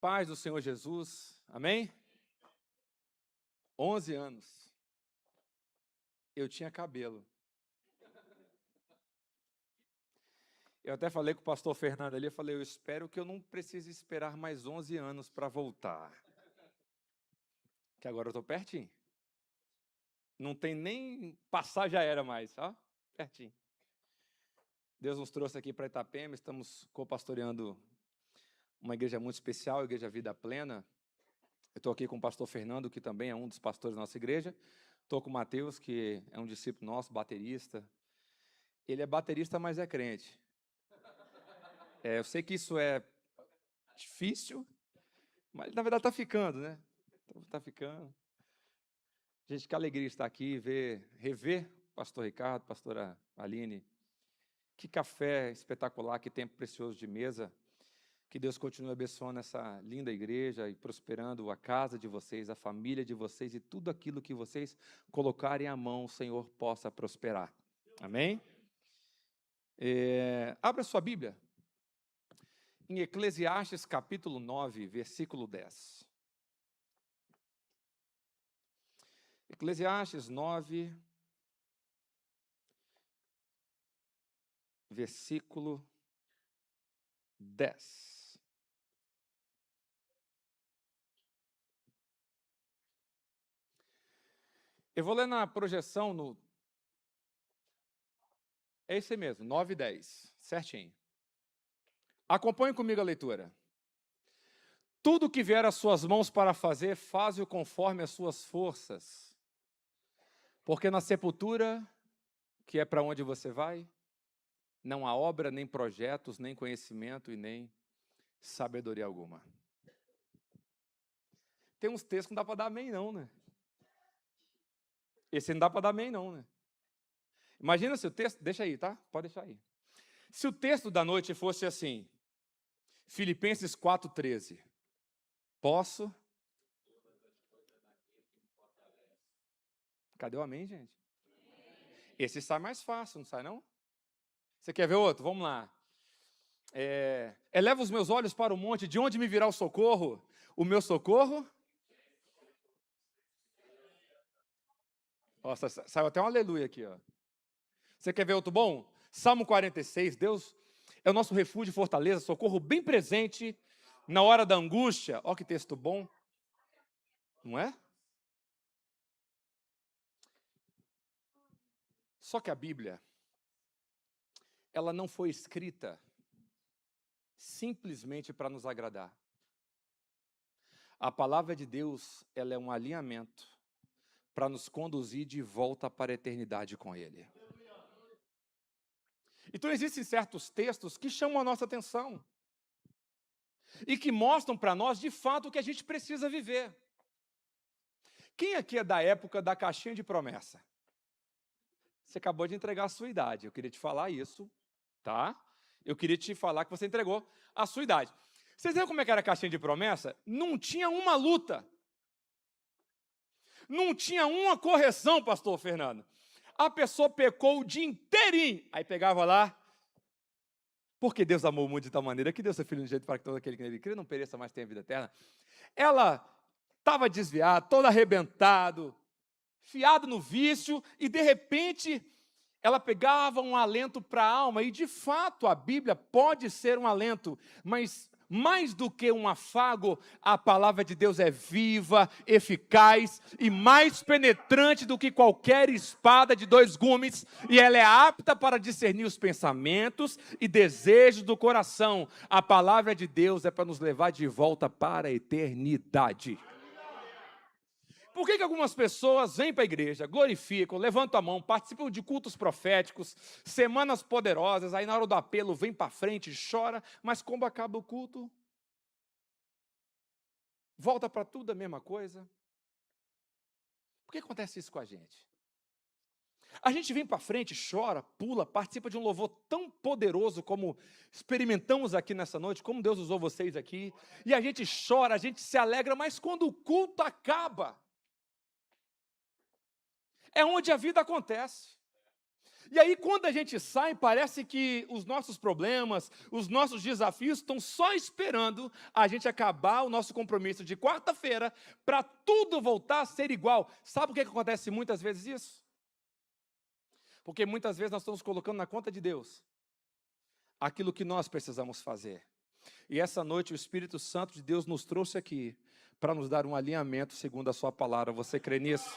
Paz do Senhor Jesus, amém? 11 anos, eu tinha cabelo. Eu até falei com o pastor Fernando ali, eu falei, eu espero que eu não precise esperar mais 11 anos para voltar. Que agora eu estou pertinho. Não tem nem passar já era mais, ó, pertinho. Deus nos trouxe aqui para Itapema, estamos co-pastoreando uma igreja muito especial, a Igreja Vida Plena. Eu estou aqui com o pastor Fernando, que também é um dos pastores da nossa igreja. Estou com o Mateus, que é um discípulo nosso, baterista. Ele é baterista, mas é crente. Eu sei que isso é difícil, mas na verdade está ficando, né? Está ficando. Gente, que alegria estar aqui, rever o pastor Ricardo, pastora Aline. Que café espetacular, que tempo precioso de mesa. Que Deus continue abençoando essa linda igreja e prosperando a casa de vocês, a família de vocês e tudo aquilo que vocês colocarem à mão, o Senhor possa prosperar. Amém? Abra sua Bíblia. Em Eclesiastes capítulo 9, versículo 10. Eclesiastes 9, versículo 10. Eu vou ler na projeção no... É esse mesmo, 9 e 10, certinho. Acompanhe comigo a leitura. Tudo que vier às suas mãos para fazer, faze-o conforme as suas forças. Porque na sepultura, que é para onde você vai, não há obra, nem projetos, nem conhecimento e nem sabedoria alguma. Tem uns textos que não dá para dar amém não, né? Esse não dá para dar amém não, né? Imagina se o texto... Deixa aí, tá? Pode deixar aí. Se o texto da noite fosse assim, Filipenses 4,13. Posso... Cadê o amém, gente? Esse sai mais fácil, não sai não? Você quer ver outro? Vamos lá. Eleva os meus olhos para o monte, de onde me virá o socorro? O meu socorro? Nossa, saiu até um aleluia aqui, ó. Você quer ver outro bom? Salmo 46, Deus é o nosso refúgio e fortaleza, socorro bem presente na hora da angústia. Ó que texto bom, não é? Só que a Bíblia, ela não foi escrita simplesmente para nos agradar. A palavra de Deus, ela é um alinhamento para nos conduzir de volta para a eternidade com Ele. Então existem certos textos que chamam a nossa atenção e que mostram para nós, de fato, o que a gente precisa viver. Quem aqui é da época da caixinha de promessa? Você acabou de entregar a sua idade, eu queria te falar isso, tá? Eu queria te falar que você entregou a sua idade. Vocês lembram como é que era a caixinha de promessa? Não tinha uma luta. Não tinha uma correção, pastor Fernando. A pessoa pecou o dia inteirinho. Aí pegava lá, porque Deus amou o mundo de tal maneira que deu seu filho de jeito para que todo aquele que nele crê não pereça, mas tenha vida eterna. Ela estava desviada, todo arrebentado, fiado no vício, e de repente ela pegava um alento para a alma, e de fato a Bíblia pode ser um alento, mas mais do que um afago, a palavra de Deus é viva, eficaz e mais penetrante do que qualquer espada de dois gumes, e ela é apta para discernir os pensamentos e desejos do coração. A palavra de Deus é para nos levar de volta para a eternidade. Por que algumas pessoas vêm para a igreja, glorificam, levantam a mão, participam de cultos proféticos, semanas poderosas, aí na hora do apelo vem para frente, chora, mas quando acaba o culto, volta para tudo a mesma coisa? Por que acontece isso com a gente? A gente vem para frente, chora, pula, participa de um louvor tão poderoso como experimentamos aqui nessa noite, como Deus usou vocês aqui, e a gente chora, a gente se alegra, mas quando o culto acaba, é onde a vida acontece. E aí, quando a gente sai, parece que os nossos problemas, os nossos desafios estão só esperando a gente acabar o nosso compromisso de quarta-feira para tudo voltar a ser igual. Sabe por que acontece muitas vezes isso? Porque muitas vezes nós estamos colocando na conta de Deus aquilo que nós precisamos fazer. E essa noite o Espírito Santo de Deus nos trouxe aqui para nos dar um alinhamento segundo a sua palavra. Você crê nisso?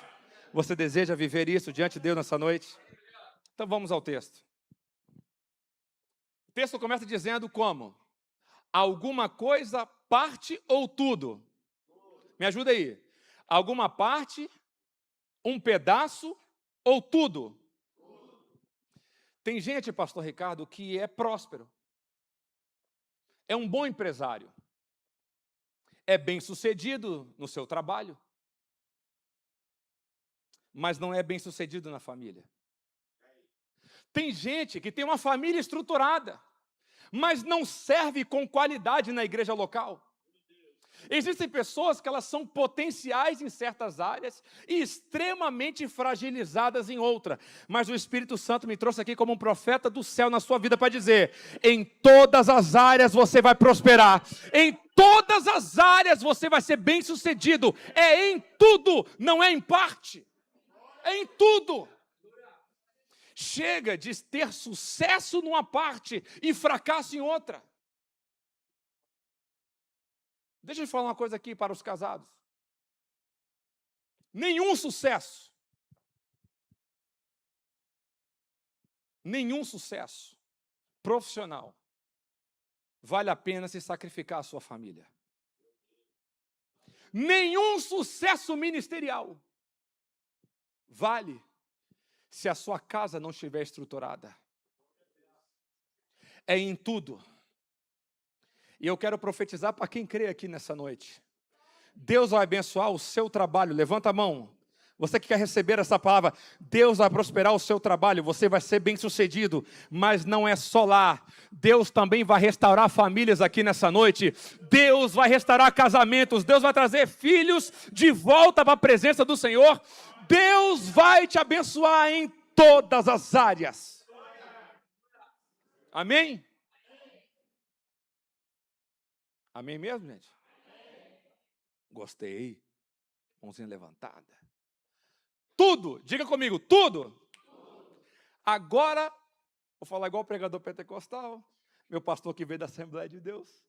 Você deseja viver isso diante de Deus nessa noite? Então vamos ao texto. O texto começa dizendo como? Alguma coisa, parte ou tudo? Me ajuda aí. Alguma parte, um pedaço ou tudo? Tem gente, pastor Ricardo, que é próspero. É um bom empresário. É bem-sucedido no seu trabalho. Mas não é bem-sucedido na família. Tem gente que tem uma família estruturada, mas não serve com qualidade na igreja local. Existem pessoas que elas são potenciais em certas áreas e extremamente fragilizadas em outra. Mas o Espírito Santo me trouxe aqui como um profeta do céu na sua vida para dizer: em todas as áreas você vai prosperar. Em todas as áreas você vai ser bem-sucedido. É em tudo, não é em parte. É em tudo. Chega de ter sucesso numa parte e fracasso em outra. Deixa eu falar uma coisa aqui para os casados. Nenhum sucesso profissional vale a pena se sacrificar a sua família. Nenhum sucesso ministerial vale se a sua casa não estiver estruturada. É em tudo. E eu quero profetizar para quem crê aqui nessa noite. Deus vai abençoar o seu trabalho. Levanta a mão. Você que quer receber essa palavra, Deus vai prosperar o seu trabalho, você vai ser bem-sucedido, mas não é só lá. Deus também vai restaurar famílias aqui nessa noite. Deus vai restaurar casamentos. Deus vai trazer filhos de volta para a presença do Senhor. Deus vai te abençoar em todas as áreas. Amém? Amém mesmo, gente? Gostei. Mãozinha levantada. Tudo, diga comigo, tudo. Agora, vou falar igual o pregador pentecostal, meu pastor que veio da Assembleia de Deus.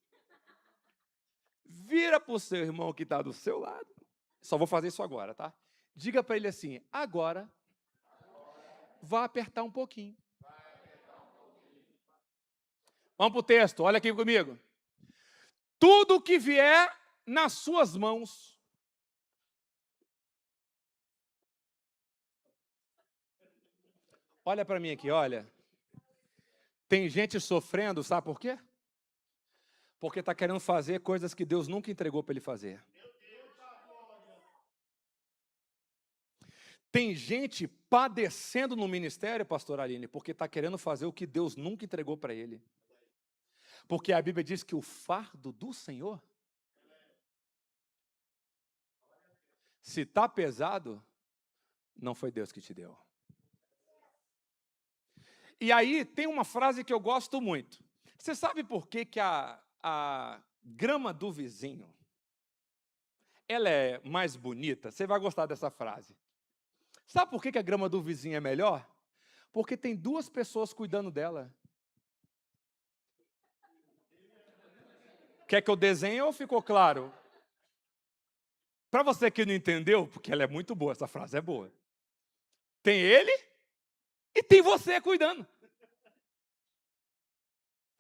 Vira para o seu irmão que está do seu lado. Só vou fazer isso agora, tá? Diga para ele assim: agora, vá apertar um pouquinho. Vamos para o texto, olha aqui comigo. Tudo que vier nas suas mãos, olha para mim aqui, olha. Tem gente sofrendo, sabe por quê? Porque está querendo fazer coisas que Deus nunca entregou para ele fazer. Tem gente padecendo no ministério, pastor Aline, porque está querendo fazer o que Deus nunca entregou para ele. Porque a Bíblia diz que o fardo do Senhor, se está pesado, não foi Deus que te deu. E aí tem uma frase que eu gosto muito. Você sabe por que a grama do vizinho, ela é mais bonita? Você vai gostar dessa frase. Sabe por que a grama do vizinho é melhor? Porque tem duas pessoas cuidando dela. Quer que eu desenhe ou ficou claro? Para você que não entendeu, porque ela é muito boa, essa frase é boa. Tem ele e tem você cuidando.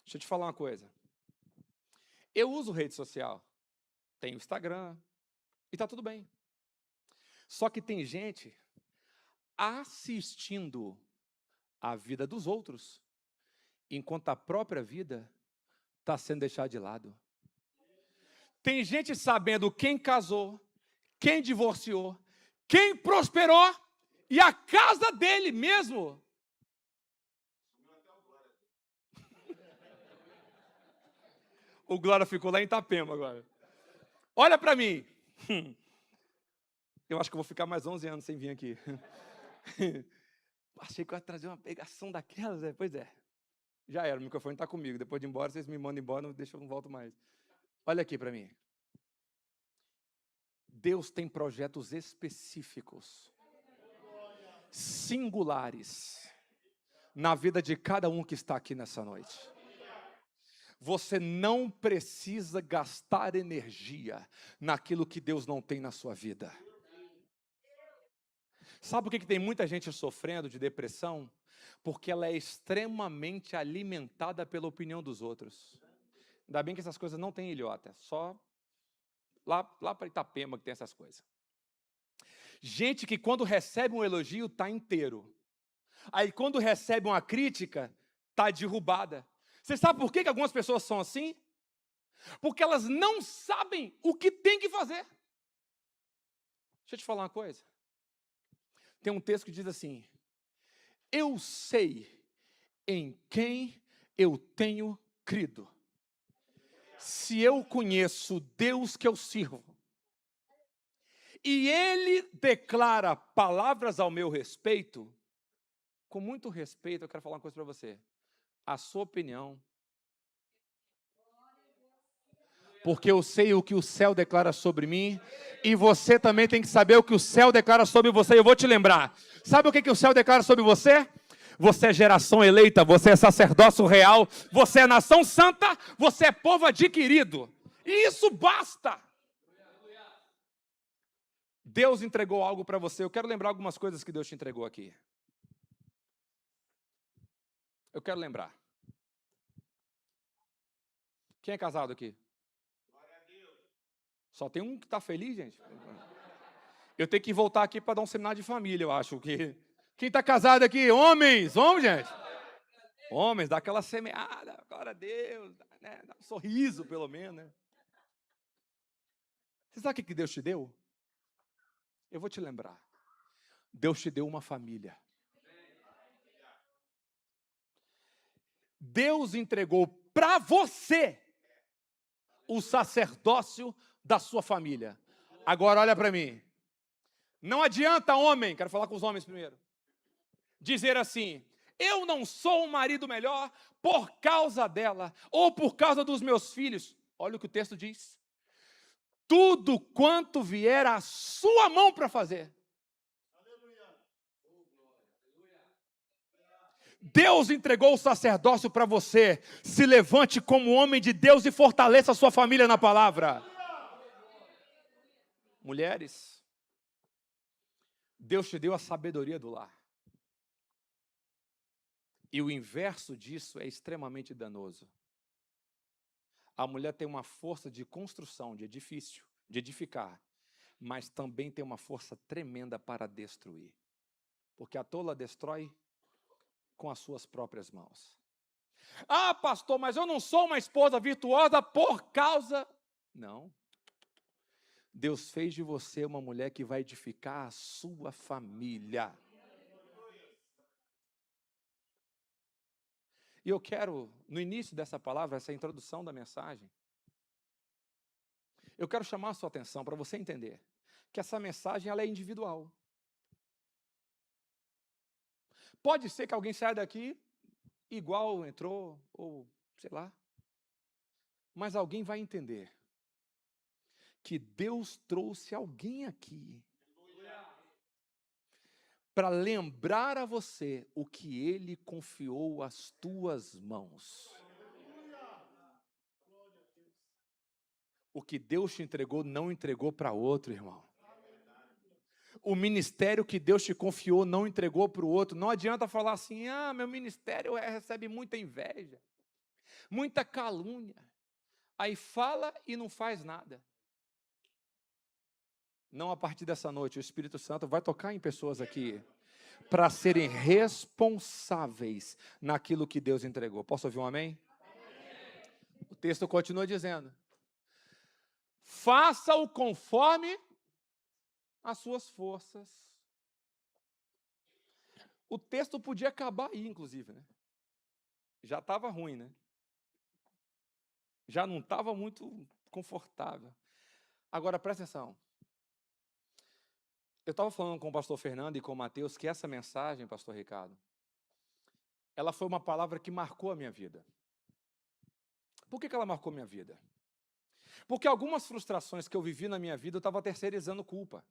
Deixa eu te falar uma coisa. Eu uso rede social. Tenho Instagram. E está tudo bem. Só que tem gente assistindo a vida dos outros, enquanto a própria vida está sendo deixada de lado. Tem gente sabendo quem casou, quem divorciou, quem prosperou, e a casa dele mesmo. O Glória ficou lá em Itapema agora. Olha para mim. Eu acho que eu vou ficar mais 11 anos sem vir aqui. Achei que eu ia trazer uma pegação daquelas. Pois é. Já era, o microfone está comigo. Depois de ir embora, vocês me mandam embora, não deixa eu não volto mais. Olha aqui para mim. Deus tem projetos específicos, singulares, na vida de cada um que está aqui nessa noite. Você não precisa gastar energia naquilo que Deus não tem na sua vida. Sabe por que tem muita gente sofrendo de depressão? Porque ela é extremamente alimentada pela opinião dos outros. Ainda bem que essas coisas não tem ilhota, só lá para Itapema que tem essas coisas. Gente que quando recebe um elogio está inteiro. Aí quando recebe uma crítica, está derrubada. Você sabe por que algumas pessoas são assim? Porque elas não sabem o que tem que fazer. Deixa eu te falar uma coisa. Tem um texto que diz assim: eu sei em quem eu tenho crido. Se eu conheço Deus que eu sirvo, e Ele declara palavras ao meu respeito, com muito respeito, eu quero falar uma coisa para você. A sua opinião. Porque eu sei o que o céu declara sobre mim, e você também tem que saber o que o céu declara sobre você. Eu vou te lembrar. Sabe o que o céu declara sobre você? Você é geração eleita, você é sacerdócio real, você é nação santa, você é povo adquirido. E isso basta. Deus entregou algo para você. Eu quero lembrar algumas coisas que Deus te entregou aqui. Eu quero lembrar. Quem é casado aqui? Só tem um que está feliz, gente? Eu tenho que voltar aqui para dar um seminário de família, eu acho. Quem está casado aqui? Homens! Vamos, gente! Homens, dá aquela semeada, glória a Deus, né? Dá um sorriso, pelo menos, né? Você sabe o que Deus te deu? Eu vou te lembrar. Deus te deu uma família. Deus entregou para você o sacerdócio da sua família. Agora olha para mim. Não adianta homem, quero falar com os homens primeiro, dizer assim: eu não sou um marido melhor por causa dela, ou por causa dos meus filhos. Olha o que o texto diz. Tudo quanto vier à sua mão para fazer. Deus entregou o sacerdócio para você. Se levante como homem de Deus e fortaleça a sua família na palavra. Mulheres, Deus te deu a sabedoria do lar. E o inverso disso é extremamente danoso. A mulher tem uma força de construção, de edifício, de edificar, mas também tem uma força tremenda para destruir. Porque a tola destrói com as suas próprias mãos. Ah, pastor, mas eu não sou uma esposa virtuosa por causa... Não. Deus fez de você uma mulher que vai edificar a sua família. E eu quero, no início dessa palavra, essa introdução da mensagem, eu quero chamar a sua atenção para você entender que essa mensagem ela é individual. Pode ser que alguém saia daqui igual entrou, ou sei lá. Mas alguém vai entender que Deus trouxe alguém aqui para lembrar a você o que Ele confiou às tuas mãos. O que Deus te entregou, não entregou para outro, irmão. O ministério que Deus te confiou, não entregou para o outro. Não adianta falar assim: ah, meu ministério recebe muita inveja, muita calúnia. Aí fala e não faz nada. Não, a partir dessa noite, o Espírito Santo vai tocar em pessoas aqui para serem responsáveis naquilo que Deus entregou. Posso ouvir um amém? O texto continua dizendo: faça-o conforme as suas forças. O texto podia acabar aí, inclusive, né? Já estava ruim, né? Já não estava muito confortável. Agora, presta atenção. Eu estava falando com o pastor Fernando e com o Mateus que essa mensagem, pastor Ricardo, ela foi uma palavra que marcou a minha vida. Por que ela marcou a minha vida? Porque algumas frustrações que eu vivi na minha vida, eu estava terceirizando culpa.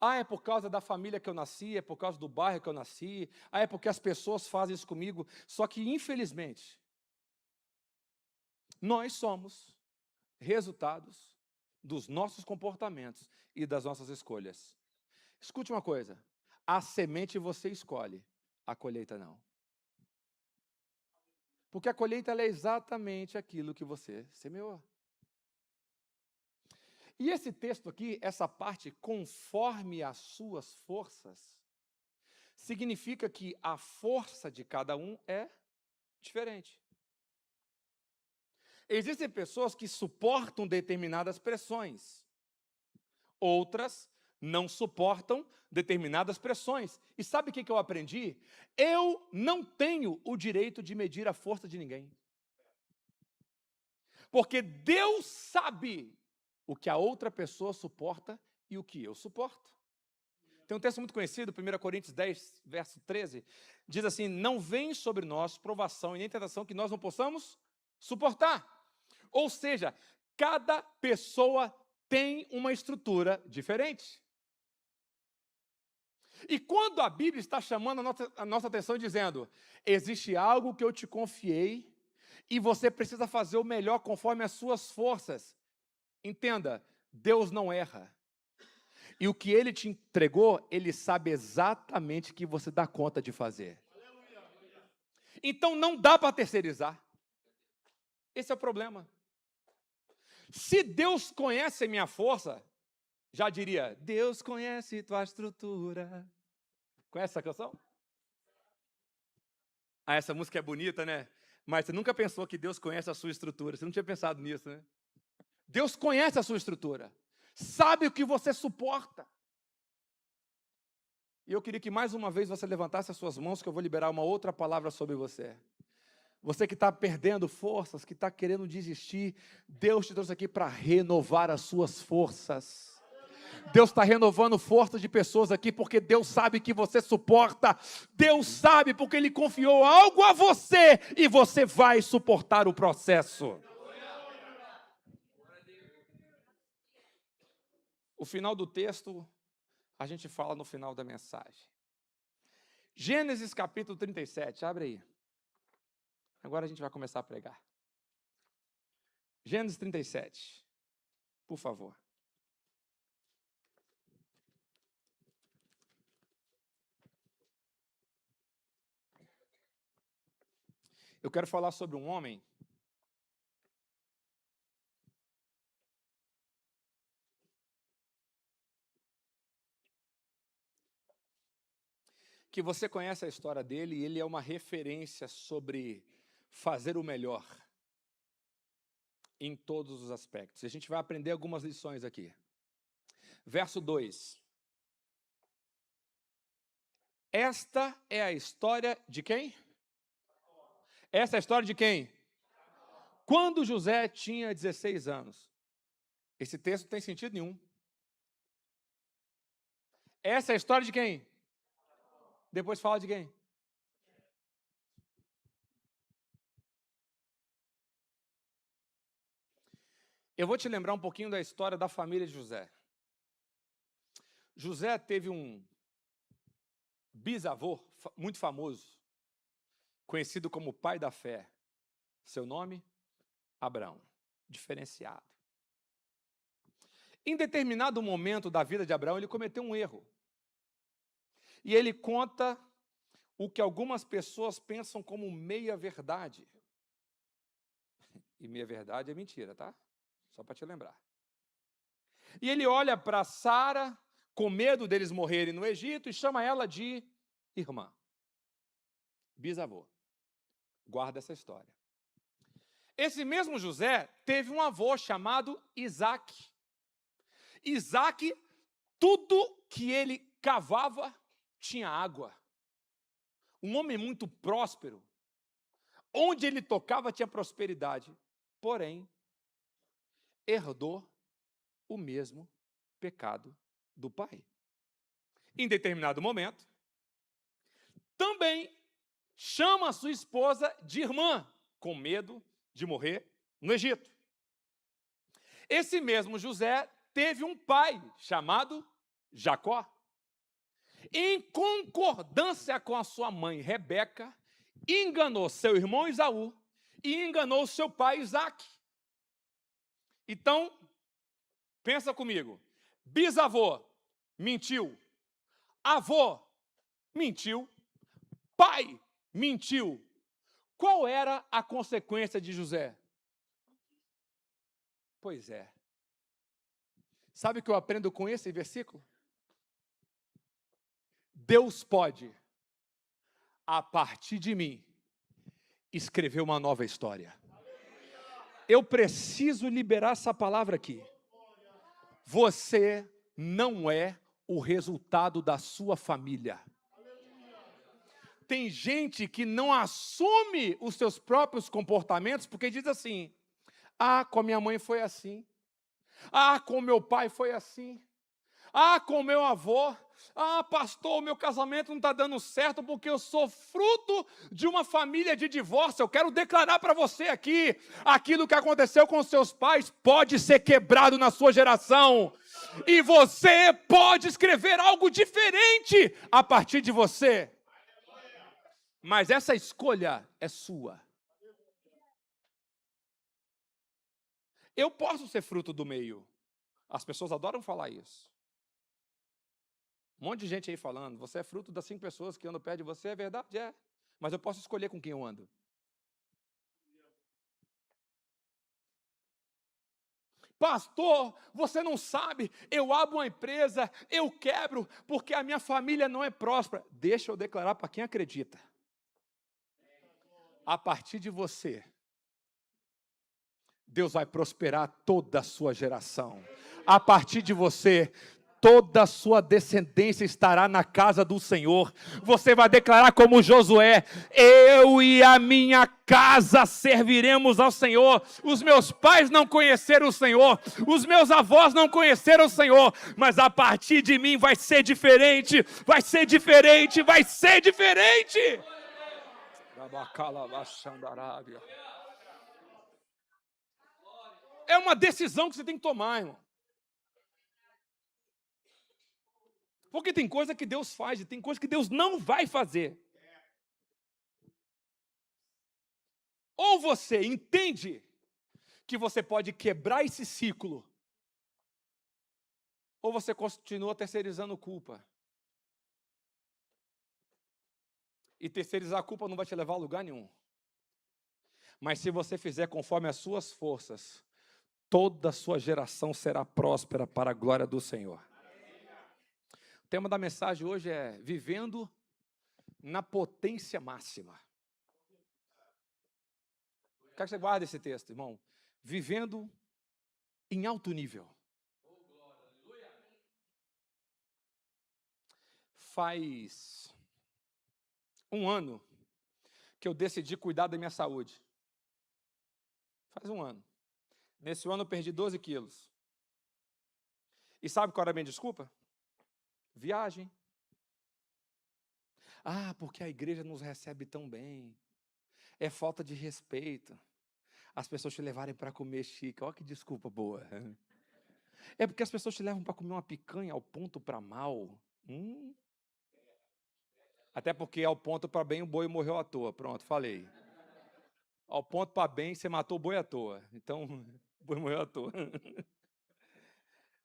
Ah, é por causa da família que eu nasci, é por causa do bairro que eu nasci, ah, é porque as pessoas fazem isso comigo. Só que, infelizmente, nós somos resultados dos nossos comportamentos e das nossas escolhas. Escute uma coisa, a semente você escolhe, a colheita não. Porque a colheita ela é exatamente aquilo que você semeou. E esse texto aqui, essa parte, conforme as suas forças, significa que a força de cada um é diferente. Existem pessoas que suportam determinadas pressões, outras não suportam determinadas pressões. E sabe o que eu aprendi? Eu não tenho o direito de medir a força de ninguém. Porque Deus sabe o que a outra pessoa suporta e o que eu suporto. Tem um texto muito conhecido, 1 Coríntios 10, verso 13, diz assim: não vem sobre nós provação e nem tentação que nós não possamos suportar. Ou seja, cada pessoa tem uma estrutura diferente. E quando a Bíblia está chamando a nossa atenção dizendo, existe algo que eu te confiei e você precisa fazer o melhor conforme as suas forças. Entenda, Deus não erra. E o que Ele te entregou, Ele sabe exatamente o que você dá conta de fazer. Então não dá para terceirizar. Esse é o problema. Se Deus conhece a minha força, já diria, Deus conhece tua estrutura. Conhece essa canção? Ah, essa música é bonita, né? Mas você nunca pensou que Deus conhece a sua estrutura. Você não tinha pensado nisso, né? Deus conhece a sua estrutura. Sabe o que você suporta. E eu queria que mais uma vez você levantasse as suas mãos, que eu vou liberar uma outra palavra sobre você. Você que está perdendo forças, que está querendo desistir, Deus te trouxe aqui para renovar as suas forças. Deus está renovando forças de pessoas aqui, porque Deus sabe que você suporta. Deus sabe porque Ele confiou algo a você, e você vai suportar o processo. O final do texto, a gente fala no final da mensagem. Gênesis capítulo 37, abre aí. Agora a gente vai começar a pregar. Gênesis 37, por favor. Eu quero falar sobre um homem que você conhece a história dele e ele é uma referência sobre fazer o melhor em todos os aspectos. E a gente vai aprender algumas lições aqui. Verso 2. Esta é a história de quem? Essa é a história de quem? Quando José tinha 16 anos. Esse texto não tem sentido nenhum. Essa é a história de quem? Depois fala de quem? Eu vou te lembrar um pouquinho da história da família de José. José teve um bisavô muito famoso, conhecido como pai da fé. Seu nome? Abraão. Diferenciado. Em determinado momento da vida de Abraão, ele cometeu um erro. E ele conta o que algumas pessoas pensam como meia-verdade. E meia-verdade é mentira, tá? Só para te lembrar. E ele olha para Sara, com medo deles morrerem no Egito, e chama ela de irmã. Bisavô. Guarda essa história. Esse mesmo José teve um avô chamado Isaac. Isaac, tudo que ele cavava tinha água. Um homem muito próspero. Onde ele tocava tinha prosperidade. Porém, herdou o mesmo pecado do pai. Em determinado momento, também chama a sua esposa de irmã, com medo de morrer no Egito. Esse mesmo José teve um pai chamado Jacó. Em concordância com a sua mãe Rebeca, enganou seu irmão Esaú e enganou seu pai Isaque. Então, pensa comigo, bisavô mentiu, avô mentiu, pai mentiu. Qual era a consequência de José? Pois é. Sabe o que eu aprendo com esse versículo? Deus pode, a partir de mim, escrever uma nova história. Eu preciso liberar essa palavra aqui. Você não é o resultado da sua família. Tem gente que não assume os seus próprios comportamentos porque diz assim: ah, com a minha mãe foi assim. Ah, com meu pai foi assim. Ah, com meu avô. Ah, pastor, meu casamento não está dando certo porque eu sou fruto de uma família de divórcio. Eu quero declarar para você aqui, aquilo que aconteceu com seus pais pode ser quebrado na sua geração. E você pode escrever algo diferente a partir de você. Mas essa escolha é sua. Eu posso ser fruto do meio. As pessoas adoram falar isso. Um monte de gente aí falando, você é fruto das 5 pessoas que andam perto de você, é verdade? É. Mas eu posso escolher com quem eu ando. Pastor, você não sabe, eu abro uma empresa, eu quebro, porque a minha família não é próspera. Deixa eu declarar para quem acredita. A partir de você, Deus vai prosperar toda a sua geração. A partir de você, toda a sua descendência estará na casa do Senhor. Você vai declarar como Josué: eu e a minha casa serviremos ao Senhor. Os meus pais não conheceram o Senhor, os meus avós não conheceram o Senhor, mas a partir de mim vai ser diferente, vai ser diferente, vai ser diferente. É uma decisão que você tem que tomar, irmão. Porque tem coisa que Deus faz e tem coisa que Deus não vai fazer. Ou você entende que você pode quebrar esse ciclo, ou você continua terceirizando culpa. E terceirizar a culpa não vai te levar a lugar nenhum. Mas se você fizer conforme as suas forças, toda a sua geração será próspera para a glória do Senhor. O tema da mensagem hoje é vivendo na potência máxima. Quero que você guarde esse texto, irmão. Vivendo em alto nível. Faz 1 ano que eu decidi cuidar da minha saúde. Faz 1 ano. Nesse ano eu perdi 12 quilos. E sabe qual era a minha desculpa? Viagem. Ah, porque a igreja nos recebe tão bem. É falta de respeito. As pessoas te levarem para comer chique. Olha que desculpa boa. É porque as pessoas te levam para comer uma picanha ao ponto para mal. Até porque ao ponto para bem o boi morreu à toa. Pronto, falei. Ao ponto para bem você matou o boi à toa. Então, o boi morreu à toa.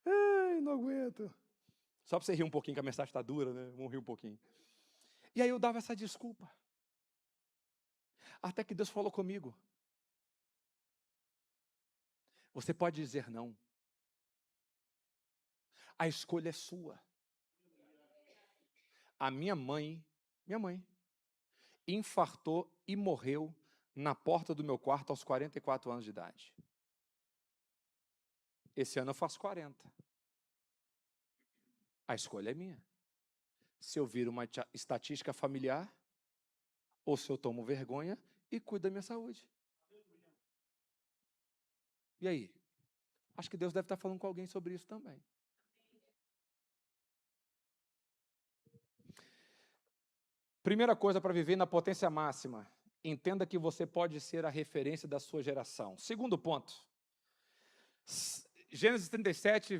Ai, não aguento. Só para você rir um pouquinho, que a mensagem está dura, né? Vamos rir um pouquinho. E aí eu dava essa desculpa. Até que Deus falou comigo. Você pode dizer não. A escolha é sua. A minha mãe, infartou e morreu na porta do meu quarto aos 44 anos de idade. Esse ano eu faço 40. A escolha é minha. Se eu viro uma estatística familiar, ou se eu tomo vergonha e cuido da minha saúde. E aí? Acho que Deus deve estar falando com alguém sobre isso também. Primeira coisa para viver na potência máxima, entenda que você pode ser a referência da sua geração. Segundo ponto, Gênesis 37,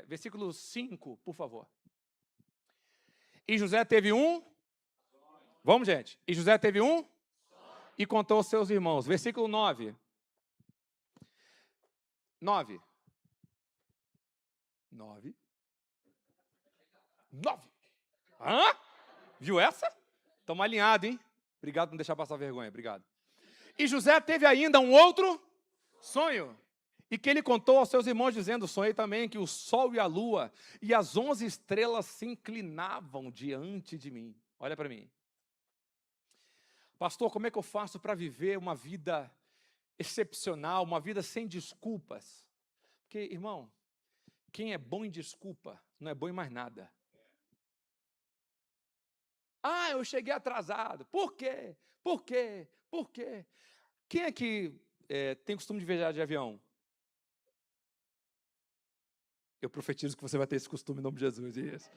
versículo 5, por favor. E José teve um... Vamos, gente. E José teve um... E contou aos seus irmãos. Versículo 9. 9. 9. 9. Hã? Viu essa? Estamos alinhados, hein? Obrigado por não deixar passar vergonha. Obrigado. E José teve ainda um outro sonho. E que ele contou aos seus irmãos, dizendo: sonhei também que o sol e a lua e as 11 estrelas se inclinavam diante de mim. Olha para mim. Pastor, como é que eu faço para viver uma vida excepcional, uma vida sem desculpas? Porque, irmão, quem é bom em desculpa, não é bom em mais nada. Ah, eu cheguei atrasado. Por quê? Por quê? Por quê? Quem é que tem costume de viajar de avião? Eu profetizo que você vai ter esse costume em nome de Jesus. Isso.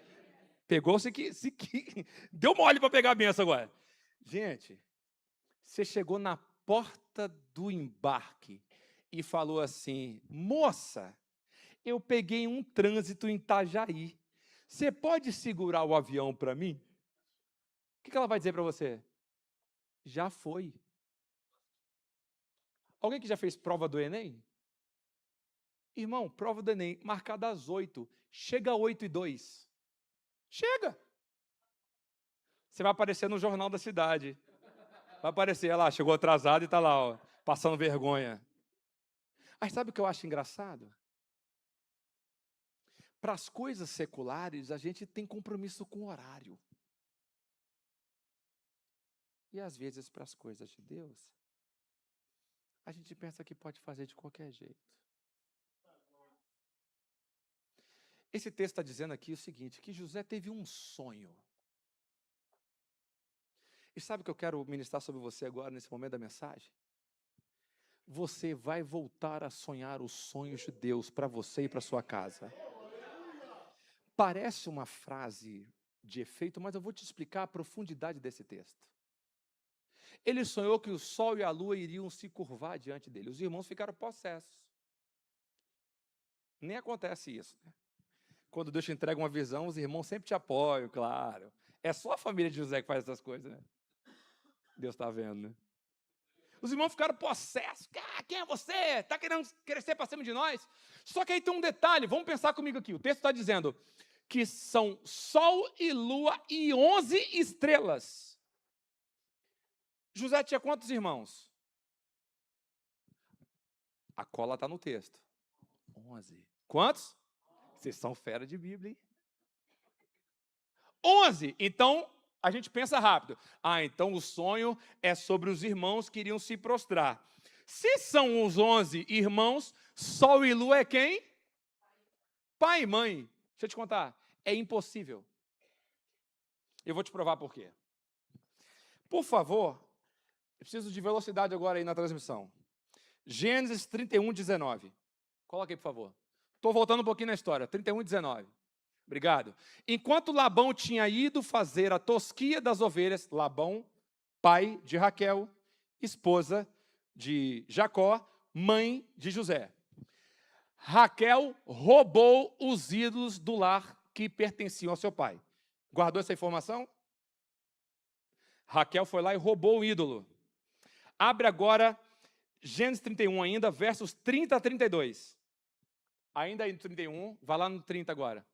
Pegou-se que deu mole para pegar a benção agora. Gente, você chegou na porta do embarque e falou assim: moça, eu peguei um trânsito em Itajaí. Você pode segurar o avião para mim? O que ela vai dizer para você? Já foi. Alguém que já fez prova do Enem? Irmão, prova do Enem, marcada às 8. Chega às 8:02. Chega. Você vai aparecer no jornal da cidade. Vai aparecer, olha lá, chegou atrasado e está lá, ó, passando vergonha. Aí sabe o que eu acho engraçado? Para as coisas seculares, a gente tem compromisso com o horário. E às vezes, para as coisas de Deus, a gente pensa que pode fazer de qualquer jeito. Esse texto está dizendo aqui o seguinte, que José teve um sonho. E sabe o que eu quero ministrar sobre você agora, nesse momento da mensagem? Você vai voltar a sonhar os sonhos de Deus para você e para sua casa. Parece uma frase de efeito, mas eu vou te explicar a profundidade desse texto. Ele sonhou que o sol e a lua iriam se curvar diante dele. Os irmãos ficaram possessos. Nem acontece isso, né? Quando Deus te entrega uma visão, os irmãos sempre te apoiam, claro. É só a família de José que faz essas coisas, né? Deus está vendo, né? Os irmãos ficaram possessos. Ah, quem é você? Está querendo crescer para cima de nós? Só que aí tem um detalhe, vamos pensar comigo aqui. O texto está dizendo que são sol e lua e 11 estrelas. José tinha quantos irmãos? A cola está no texto. 11. Quantos? Vocês são fera de Bíblia, hein? 11. Então, a gente pensa rápido. Ah, então o sonho é sobre os irmãos que iriam se prostrar. Se são os 11 irmãos, sol e lua é quem? Pai e mãe. Deixa eu te contar. É impossível. Eu vou te provar por quê. Por favor, eu preciso de velocidade agora aí na transmissão. Gênesis 31, 19. Coloca aí, por favor. Estou voltando um pouquinho na história. 31, 19. Obrigado. Enquanto Labão tinha ido fazer a tosquia das ovelhas, Labão, pai de Raquel, esposa de Jacó, mãe de José. Raquel roubou os ídolos do lar que pertenciam ao seu pai. Guardou essa informação? Raquel foi lá e roubou o ídolo. Abre agora Gênesis 31 ainda, versos 30 a 32. Ainda aí no 31, vai lá no 30 agora.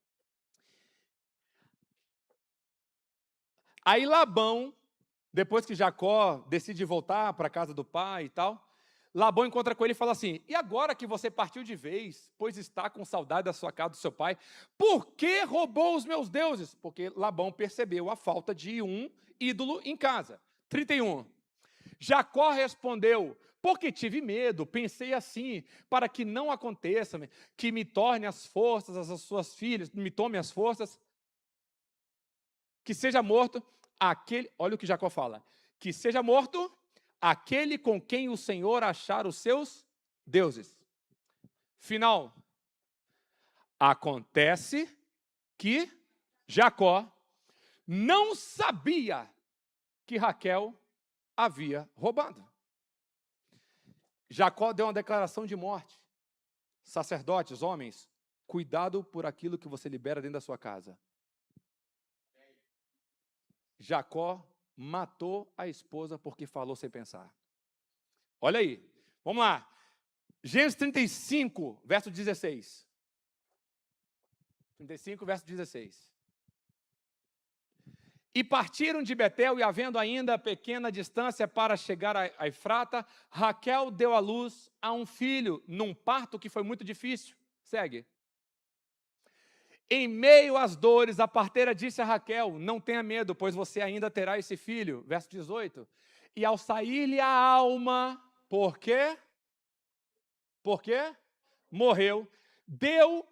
Aí Labão, depois que Jacó decide voltar para a casa do pai e tal, Labão encontra com ele e fala assim: e agora que você partiu de vez, pois está com saudade da sua casa do seu pai, por que roubou os meus deuses? Porque Labão percebeu a falta de um ídolo em casa. 31. Jacó respondeu: porque tive medo, pensei assim, para que não aconteça, que me torne as forças, as suas filhas, me tome as forças, que seja morto aquele, olha o que Jacó fala, que seja morto aquele com quem o Senhor achar os seus deuses. Final. Acontece que Jacó não sabia que Raquel havia roubado. Jacó deu uma declaração de morte. Sacerdotes, homens, cuidado por aquilo que você libera dentro da sua casa. Jacó matou a esposa porque falou sem pensar. Olha aí, vamos lá. Gênesis 35, verso 16. 35, verso 16. E partiram de Betel, e havendo ainda pequena distância para chegar a Efrata, Raquel deu à luz a um filho, num parto que foi muito difícil. Segue. Em meio às dores, a parteira disse a Raquel, não tenha medo, pois você ainda terá esse filho. Verso 18. E ao sair-lhe a alma, por quê? Por quê? Morreu. Deu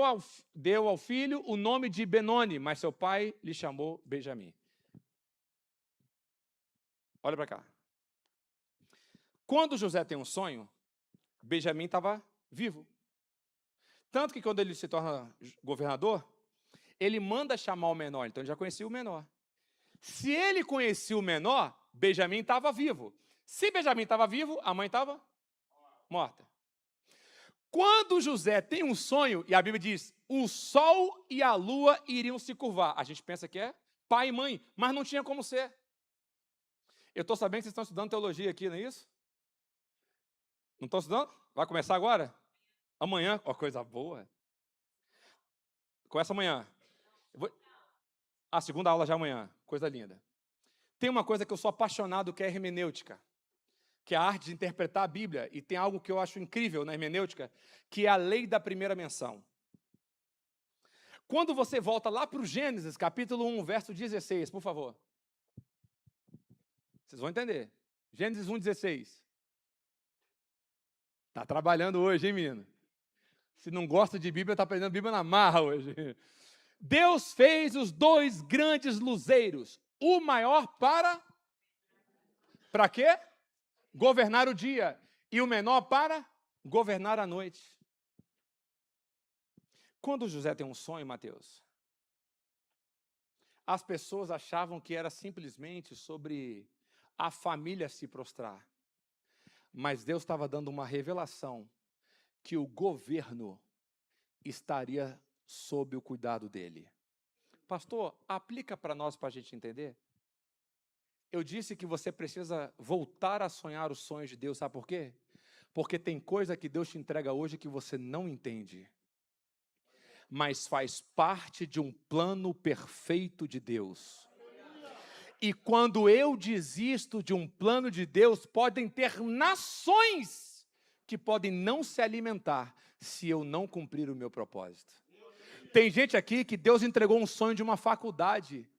ao filho o nome de Benoni, mas seu pai lhe chamou Benjamim. Olha para cá. Quando José tem um sonho, Benjamim estava vivo. Tanto que quando ele se torna governador, ele manda chamar o menor, então ele já conhecia o menor. Se ele conhecia o menor, Benjamim estava vivo. Se Benjamim estava vivo, a mãe estava morta. Quando José tem um sonho, e a Bíblia diz, o sol e a lua iriam se curvar. A gente pensa que é pai e mãe, mas não tinha como ser. Eu estou sabendo que vocês estão estudando teologia aqui, não é isso? Não estão estudando? Vai começar agora? Amanhã? Ó, coisa boa. Começa amanhã. A segunda aula já amanhã. Coisa linda. Tem uma coisa que eu sou apaixonado, que é a hermenêutica, que é a arte de interpretar a Bíblia, e tem algo que eu acho incrível na hermenêutica, que é a lei da primeira menção. Quando você volta lá para o Gênesis, capítulo 1, verso 16, por favor. Vocês vão entender. Gênesis 1, 16. Está trabalhando hoje, hein, menino? Se não gosta de Bíblia, está aprendendo Bíblia na marra hoje. Deus fez os dois grandes luzeiros. O maior para quê? Governar o dia. E o menor para governar a noite. Quando José tem um sonho, Mateus, as pessoas achavam que era simplesmente sobre a família se prostrar. Mas Deus estava dando uma revelação que o governo estaria sob o cuidado dele. Pastor, aplica para nós para a gente entender? Eu disse que você precisa voltar a sonhar os sonhos de Deus, sabe por quê? Porque tem coisa que Deus te entrega hoje que você não entende, mas faz parte de um plano perfeito de Deus. E quando eu desisto de um plano de Deus, podem ter nações que podem não se alimentar se eu não cumprir o meu propósito. Tem gente aqui que Deus entregou um sonho de uma faculdade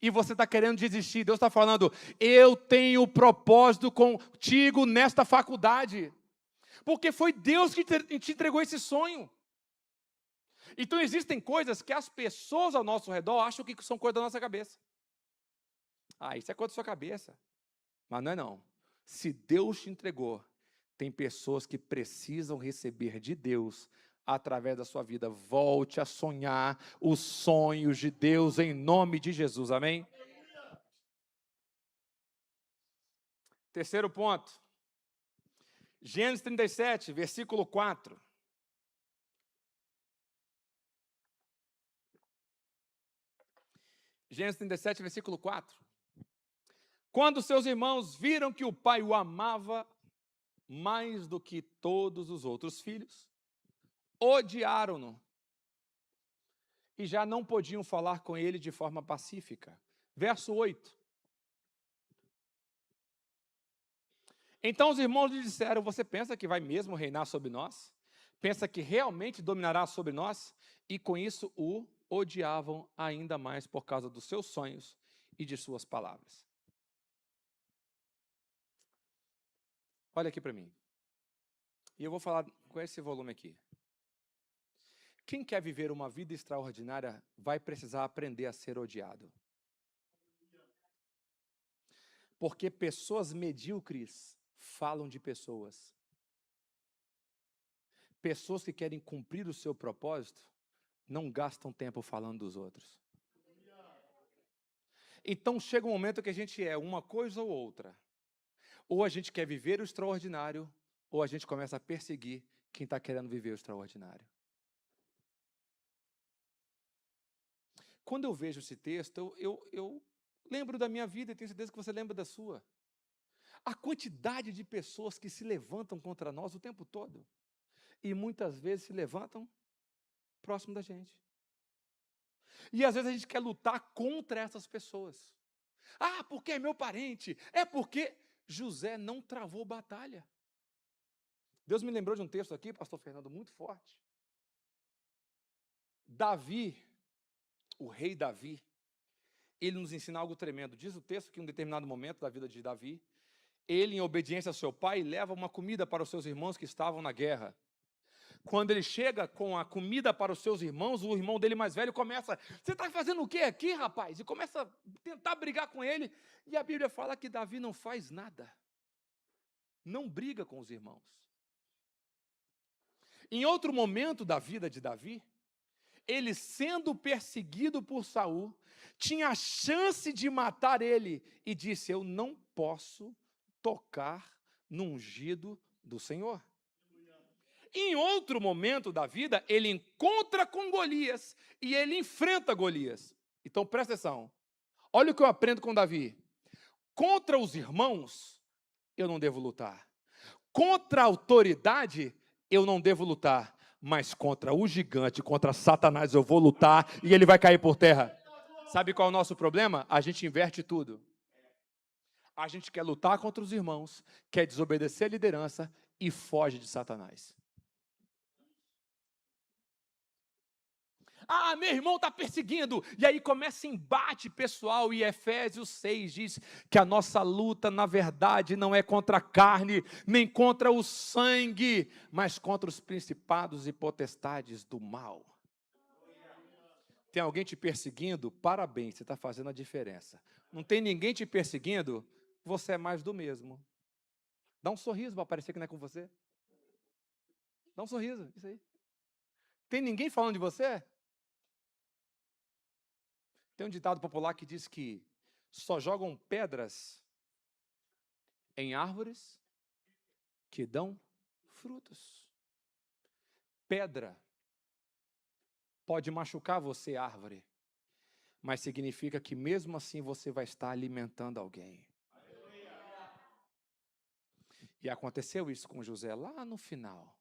e você está querendo desistir. Deus está falando, eu tenho propósito contigo nesta faculdade. Porque foi Deus que te entregou esse sonho. Então existem coisas que as pessoas ao nosso redor acham que são coisa da nossa cabeça. Ah, isso é coisa da sua cabeça. Mas não é não. Se Deus te entregou, tem pessoas que precisam receber de Deus através da sua vida. Volte a sonhar os sonhos de Deus em nome de Jesus. Amém? Terceiro ponto. Gênesis 37, versículo 4. Gênesis 37, versículo 4. Quando seus irmãos viram que o pai o amava mais do que todos os outros filhos, odiaram-no e já não podiam falar com ele de forma pacífica. Verso 8. Então os irmãos lhe disseram, você pensa que vai mesmo reinar sobre nós? Pensa que realmente dominará sobre nós? E com isso o odiavam ainda mais por causa dos seus sonhos e de suas palavras. Olha aqui para mim. E eu vou falar com esse volume aqui. Quem quer viver uma vida extraordinária vai precisar aprender a ser odiado. Porque pessoas medíocres falam de pessoas. Pessoas que querem cumprir o seu propósito não gastam tempo falando dos outros. Então chega um momento que a gente é uma coisa ou outra. Ou a gente quer viver o extraordinário, ou a gente começa a perseguir quem está querendo viver o extraordinário. Quando eu vejo esse texto, eu lembro da minha vida e tenho certeza que você lembra da sua. A quantidade de pessoas que se levantam contra nós o tempo todo. E muitas vezes se levantam próximo da gente. E às vezes a gente quer lutar contra essas pessoas. Ah, porque é meu parente. É porque José não travou batalha. Deus me lembrou de um texto aqui, pastor Fernando, muito forte. Davi, o rei Davi, ele nos ensina algo tremendo. Diz o texto que em um determinado momento da vida de Davi, ele, em obediência ao seu pai, leva uma comida para os seus irmãos que estavam na guerra. Quando ele chega com a comida para os seus irmãos, o irmão dele mais velho começa: você está fazendo o que aqui, rapaz? E começa a tentar brigar com ele. E a Bíblia fala que Davi não faz nada. Não briga com os irmãos. Em outro momento da vida de Davi, ele sendo perseguido por Saul, tinha a chance de matar ele e disse: eu não posso tocar no ungido do Senhor. Em outro momento da vida, ele encontra com Golias e ele enfrenta Golias. Então presta atenção. Olha o que eu aprendo com Davi. Contra os irmãos, eu não devo lutar. Contra a autoridade, eu não devo lutar. Mas contra o gigante, contra Satanás, eu vou lutar e ele vai cair por terra. Sabe qual é o nosso problema? A gente inverte tudo. A gente quer lutar contra os irmãos, quer desobedecer a liderança e foge de Satanás. Ah, meu irmão está perseguindo. E aí começa embate pessoal. E Efésios 6 diz que a nossa luta, na verdade, não é contra a carne, nem contra o sangue, mas contra os principados e potestades do mal. Tem alguém te perseguindo? Parabéns, você está fazendo a diferença. Não tem ninguém te perseguindo? Você é mais do mesmo. Dá um sorriso para parecer que não é com você. Dá um sorriso, isso aí. Tem ninguém falando de você? Tem um ditado popular que diz que só jogam pedras em árvores que dão frutos. Pedra pode machucar você, árvore, mas significa que mesmo assim você vai estar alimentando alguém. E aconteceu isso com José lá no final.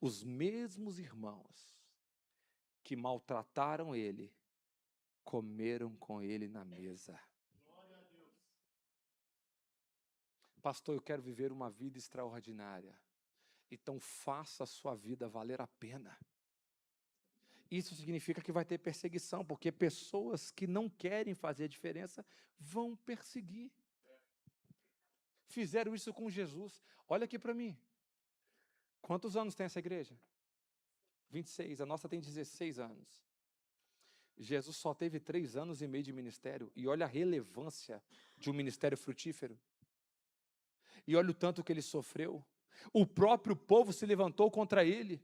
Os mesmos irmãos que maltrataram ele, comeram com ele na mesa. Pastor, eu quero viver uma vida extraordinária. Então faça a sua vida valer a pena. Isso significa que vai ter perseguição, porque pessoas que não querem fazer a diferença vão perseguir. Fizeram isso com Jesus. Olha aqui para mim. Quantos anos tem essa igreja? 26. A nossa tem 16 anos. Jesus só teve 3 anos e meio de ministério. E olha a relevância de um ministério frutífero. E olha o tanto que ele sofreu. O próprio povo se levantou contra ele.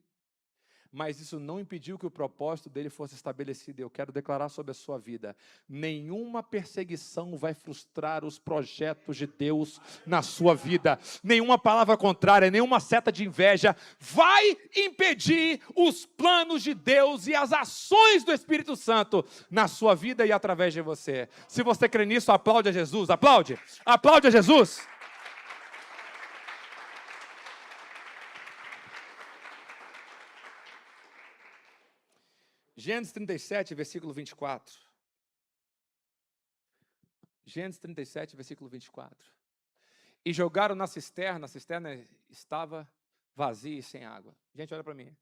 Mas isso não impediu que o propósito dele fosse estabelecido. Eu quero declarar sobre a sua vida: nenhuma perseguição vai frustrar os projetos de Deus na sua vida. Nenhuma palavra contrária, nenhuma seta de inveja vai impedir os planos de Deus e as ações do Espírito Santo na sua vida e através de você. Se você crê nisso, aplaude a Jesus. Aplaude. Aplaude a Jesus. Gênesis 37, versículo 24. Gênesis 37, versículo 24. E jogaram na cisterna, a cisterna estava vazia e sem água. Gente, olha para mim.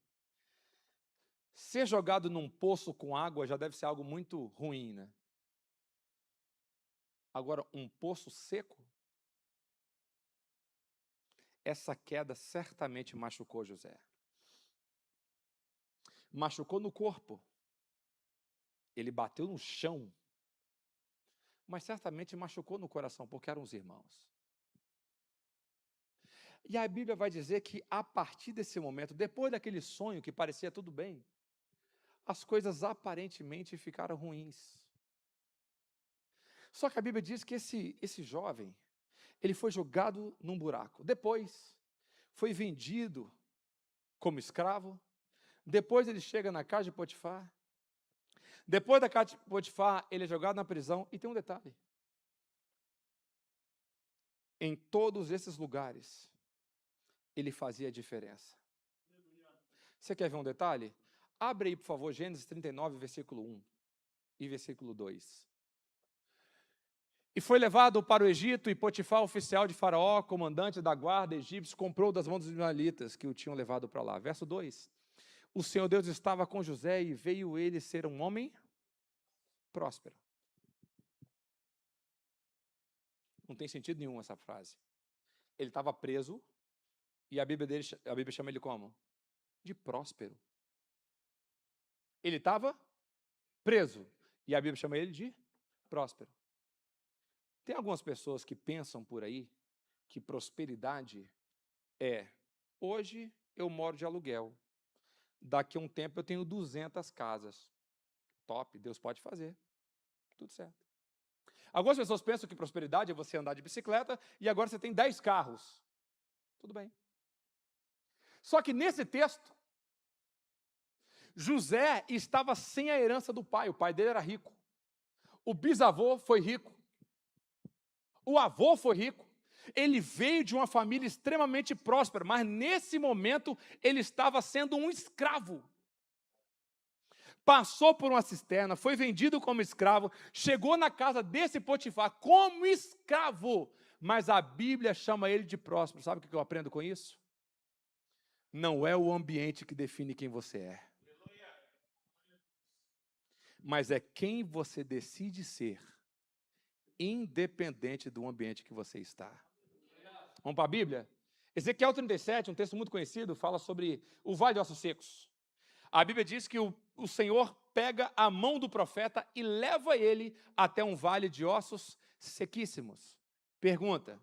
Ser jogado num poço com água já deve ser algo muito ruim, né? Agora, um poço seco? Essa queda certamente machucou José. Machucou no corpo. Ele bateu no chão. Mas certamente machucou no coração, porque eram os irmãos. E a Bíblia vai dizer que a partir desse momento, depois daquele sonho que parecia tudo bem, as coisas aparentemente ficaram ruins. Só que a Bíblia diz que esse jovem, ele foi jogado num buraco. Depois, foi vendido como escravo. Depois ele chega na casa de Potifar. Depois da casa de Potifar, ele é jogado na prisão. E tem um detalhe. Em todos esses lugares, ele fazia diferença. Você quer ver um detalhe? Abre aí, por favor, Gênesis 39, versículo 1 e versículo 2. E foi levado para o Egito, e Potifar, oficial de Faraó, comandante da guarda egípcio, comprou das mãos dos ismaelitas que o tinham levado para lá. Verso 2. O Senhor Deus estava com José e veio ele ser um homem próspero. Não tem sentido nenhum essa frase. Ele estava preso e a Bíblia chama ele como? De próspero. Ele estava preso e a Bíblia chama ele de próspero. Tem algumas pessoas que pensam por aí que prosperidade é: hoje eu moro de aluguel, daqui a um tempo eu tenho 200 casas. Top, Deus pode fazer. Tudo certo. Algumas pessoas pensam que prosperidade é você andar de bicicleta e agora você tem 10 carros. Tudo bem. Só que nesse texto, José estava sem a herança do pai. O pai dele era rico. O bisavô foi rico. O avô foi rico. Ele veio de uma família extremamente próspera, mas nesse momento ele estava sendo um escravo. Passou por uma cisterna, foi vendido como escravo, chegou na casa desse Potifar como escravo, mas a Bíblia chama ele de próspero. Sabe o que eu aprendo com isso? Não é o ambiente que define quem você é, mas é quem você decide ser, independente do ambiente que você está. Vamos para a Bíblia? Ezequiel 37, um texto muito conhecido, fala sobre o vale de ossos secos. A Bíblia diz que o Senhor pega a mão do profeta e leva ele até um vale de ossos sequíssimos. Pergunta: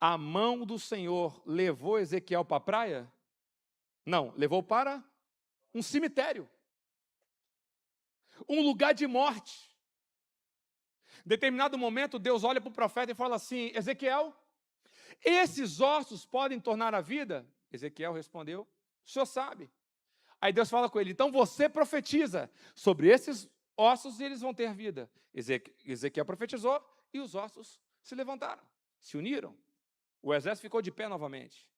a mão do Senhor levou Ezequiel para a praia? Não, levou para um cemitério, um lugar de morte. Em determinado momento, Deus olha para o profeta e fala assim: Ezequiel, esses ossos podem tornar a vida? Ezequiel respondeu: o senhor sabe. Aí Deus fala com ele: então você profetiza sobre esses ossos e eles vão ter vida. Ezequiel profetizou e os ossos se levantaram, se uniram. O exército ficou de pé novamente.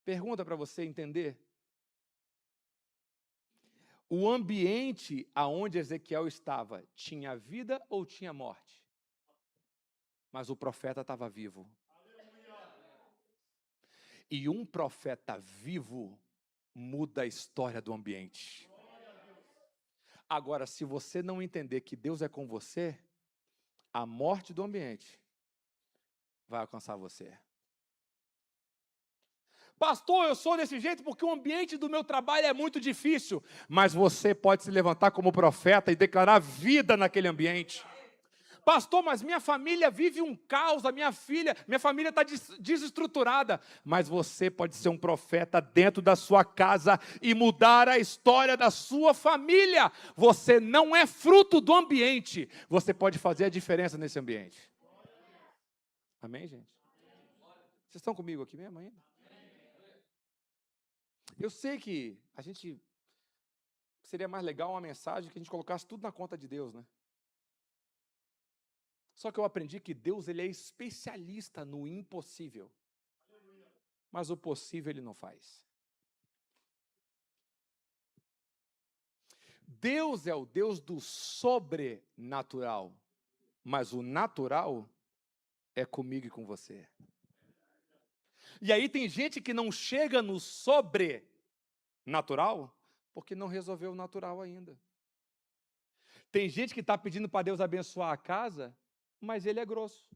Pergunta para você entender. O ambiente aonde Ezequiel estava, tinha vida ou tinha morte? Mas o profeta estava vivo. E um profeta vivo muda a história do ambiente. Agora, se você não entender que Deus é com você, a morte do ambiente vai alcançar você. Pastor, eu sou desse jeito porque o ambiente do meu trabalho é muito difícil. Mas você pode se levantar como profeta e declarar vida naquele ambiente. Pastor, mas minha família vive um caos, minha família está desestruturada. Mas você pode ser um profeta dentro da sua casa e mudar a história da sua família. Você não é fruto do ambiente. Você pode fazer a diferença nesse ambiente. Amém, gente? Vocês estão comigo aqui mesmo ainda? Eu sei que seria mais legal uma mensagem que a gente colocasse tudo na conta de Deus, né? Só que eu aprendi que Deus, ele é especialista no impossível. Mas o possível ele não faz. Deus é o Deus do sobrenatural, mas o natural é comigo e com você. E aí tem gente que não chega no sobrenatural porque não resolveu o natural ainda. Tem gente que está pedindo para Deus abençoar a casa, mas ele é grosso.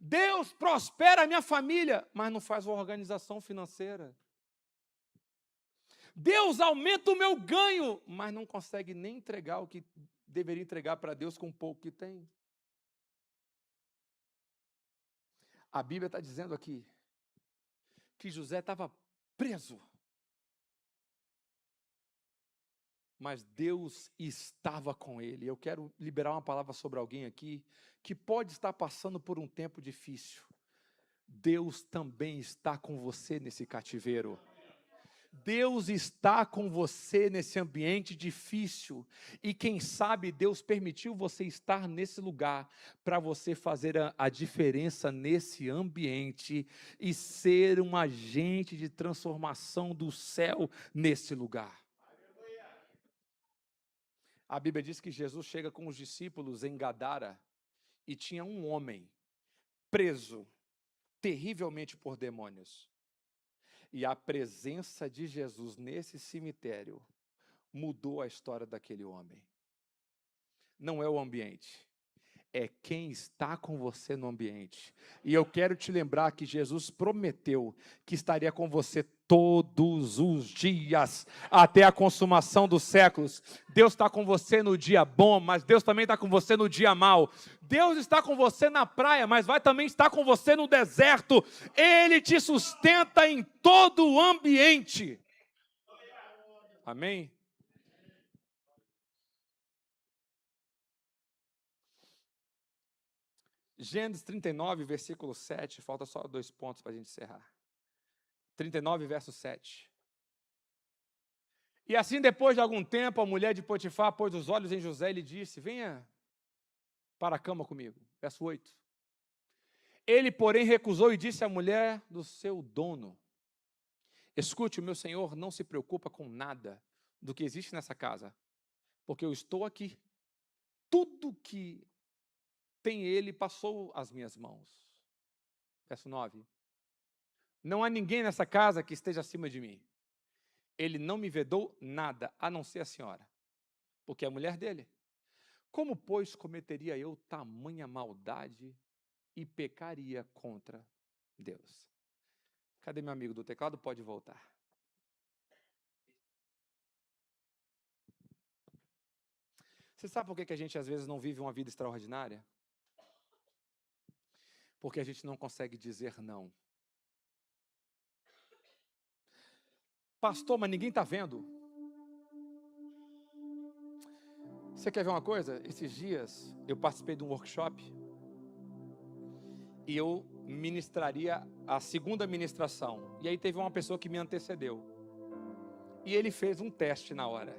Deus prospera a minha família, mas não faz uma organização financeira. Deus aumenta o meu ganho, mas não consegue nem entregar o que deveria entregar para Deus com o pouco que tem. A Bíblia está dizendo aqui que José estava preso. mas Deus estava com ele. Eu quero liberar uma palavra sobre alguém aqui que pode estar passando por um tempo difícil. Deus também está com você nesse cativeiro. Deus está com você nesse ambiente difícil. E quem sabe Deus permitiu você estar nesse lugar para você fazer a diferença nesse ambiente e ser um agente de transformação do céu nesse lugar. A Bíblia diz que Jesus chega com os discípulos em Gadara e tinha um homem preso terrivelmente por demônios. E a presença de Jesus nesse cemitério mudou a história daquele homem. Não é o ambiente, é quem está com você no ambiente. E eu quero te lembrar que Jesus prometeu que estaria com você todos os dias, até a consumação dos séculos. Deus está com você no dia bom, mas Deus também está com você no dia mau. Deus está com você na praia, mas vai também estar com você no deserto. Ele te sustenta em todo o ambiente. Amém? Gênesis 39, versículo 7, falta só 2 pontos para a gente encerrar. 39, verso 7. E assim, depois de algum tempo, a mulher de Potifar pôs os olhos em José e lhe disse: venha para a cama comigo. Verso 8. Ele, porém, recusou e disse à mulher do seu dono: escute, o meu senhor não se preocupa com nada do que existe nessa casa, porque eu estou aqui. Tudo que tem ele passou às minhas mãos. Verso 9. Não há ninguém nessa casa que esteja acima de mim. Ele não me vedou nada, a não ser a senhora, porque é a mulher dele. Como, pois, cometeria eu tamanha maldade e pecaria contra Deus? Cadê meu amigo do teclado? Pode voltar. Você sabe por que a gente às vezes não vive uma vida extraordinária? Porque a gente não consegue dizer não. Pastor, mas ninguém está vendo. Você quer ver uma coisa? Esses dias eu participei de um workshop e eu ministraria a segunda ministração. E aí teve uma pessoa que me antecedeu. E ele fez um teste na hora.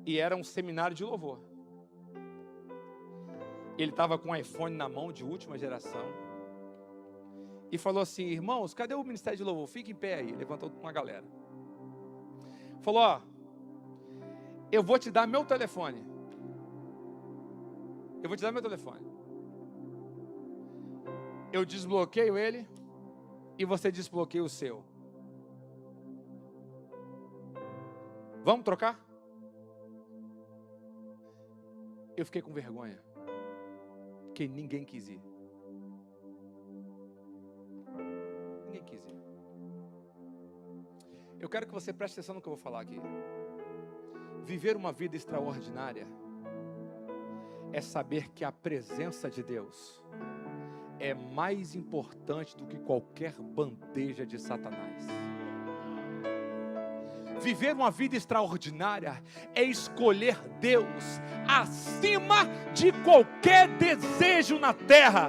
E era um seminário de louvor. Ele estava com um iPhone na mão de última geração. E falou assim: irmãos, cadê o ministério de louvor? Fica em pé aí. Levantou uma galera. Falou: ó, eu vou te dar meu telefone. Eu vou te dar meu telefone. Eu desbloqueio ele e você desbloqueia o seu. Vamos trocar? Eu fiquei com vergonha, porque ninguém quis ir. Ninguém quis ir. Eu quero que você preste atenção no que eu vou falar aqui. Viver uma vida extraordinária é saber que a presença de Deus é mais importante do que qualquer bandeja de Satanás. Viver uma vida extraordinária é escolher Deus acima de qualquer desejo na terra.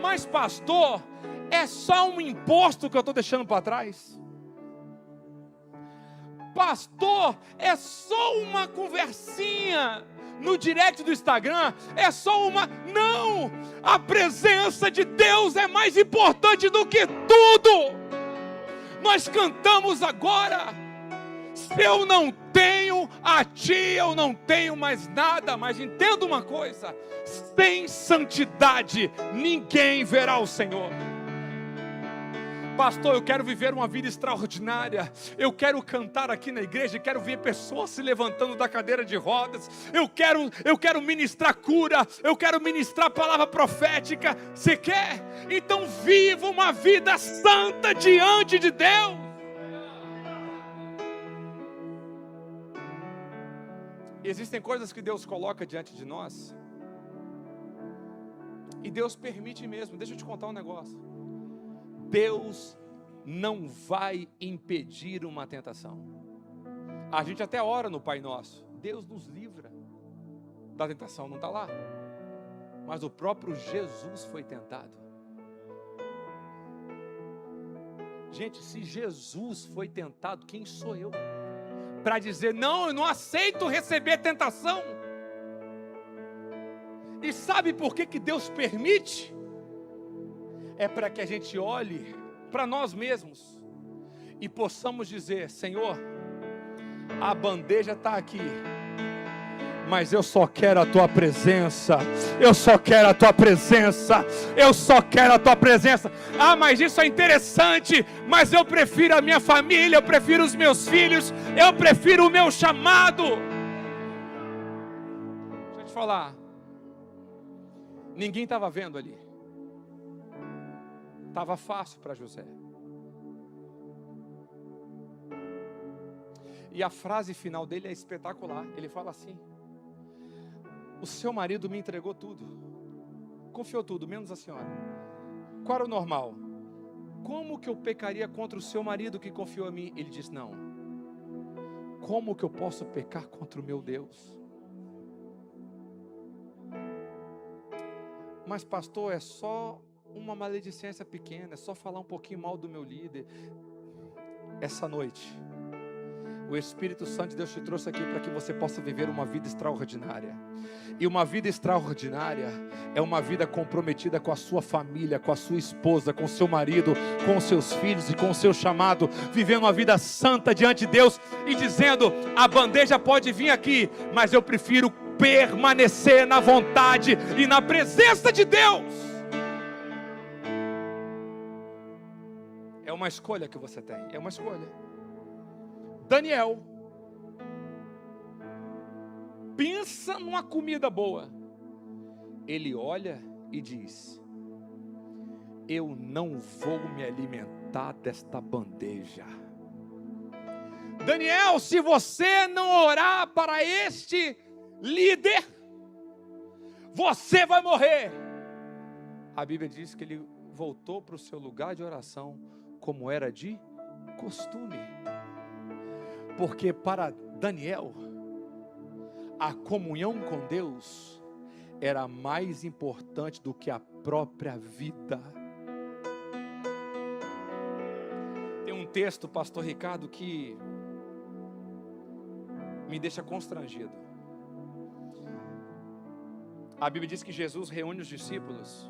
Mas pastor, é só um imposto que eu estou deixando para trás? Pastor, é só uma conversinha no direct do Instagram? É só uma... Não! A presença de Deus é mais importante do que tudo! Nós cantamos agora: se eu não tenho a ti, eu não tenho mais nada. Mas entenda uma coisa: sem santidade ninguém verá o Senhor. Pastor, eu quero viver uma vida extraordinária. Eu quero cantar aqui na igreja, quero ver pessoas se levantando da cadeira de rodas. Eu quero ministrar cura, eu quero ministrar palavra profética. Você quer? Então viva uma vida santa diante de Deus. Existem coisas que Deus coloca diante de nós e Deus permite mesmo. Deixa eu te contar um negócio. Deus não vai impedir uma tentação. A gente até ora no Pai Nosso. Deus nos livra da tentação, não está lá. Mas o próprio Jesus foi tentado. Gente, se Jesus foi tentado, quem sou eu para dizer, não, eu não aceito receber tentação? E sabe por que Deus permite? É para que a gente olhe para nós mesmos e possamos dizer, Senhor, a bandeja está aqui, mas eu só quero a tua presença, eu só quero a tua presença, eu só quero a tua presença. Ah, mas isso é interessante, mas eu prefiro a minha família, eu prefiro os meus filhos, eu prefiro o meu chamado. Deixa eu te falar, ninguém estava vendo ali, estava fácil para José. E a frase final dele é espetacular, ele fala assim, o seu marido me entregou tudo, confiou tudo, menos a senhora. Qual era o normal? Como que eu pecaria contra o seu marido que confiou em mim? Ele diz, não. Como que eu posso pecar contra o meu Deus? Mas pastor, é só uma maledicência pequena, é só falar um pouquinho mal do meu líder. Essa noite, o Espírito Santo de Deus te trouxe aqui para que você possa viver uma vida extraordinária. E uma vida extraordinária é uma vida comprometida com a sua família, com a sua esposa, com o seu marido, com os seus filhos e com o seu chamado. Vivendo uma vida santa diante de Deus e dizendo, a bandeja pode vir aqui, mas eu prefiro permanecer na vontade e na presença de Deus. É uma escolha que você tem, é uma escolha. Daniel pensa numa comida boa. Ele olha e diz, eu não vou me alimentar desta bandeja. Daniel, se você não orar para este líder, você vai morrer. A Bíblia diz que ele voltou para o seu lugar de oração, como era de costume. Porque para Daniel, a comunhão com Deus era mais importante do que a própria vida. Tem um texto, pastor Ricardo, que me deixa constrangido. A Bíblia diz que Jesus reúne os discípulos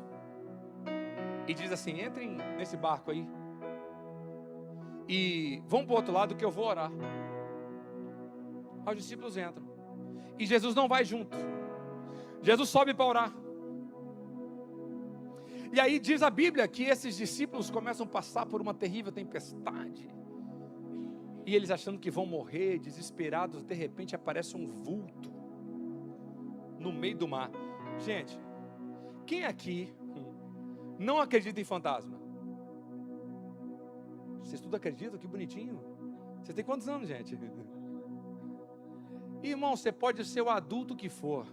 e diz assim, entrem nesse barco aí e vão para o outro lado que eu vou orar. Os discípulos entram e Jesus não vai junto. Jesus sobe para orar. E aí diz a Bíblia que esses discípulos começam a passar por uma terrível tempestade. E eles achando que vão morrer, desesperados, de repente aparece um vulto no meio do mar. Gente, quem aqui não acredita em fantasma? Vocês tudo acreditam? Que bonitinho. Você tem quantos anos, gente? Irmão, você pode ser o adulto que for.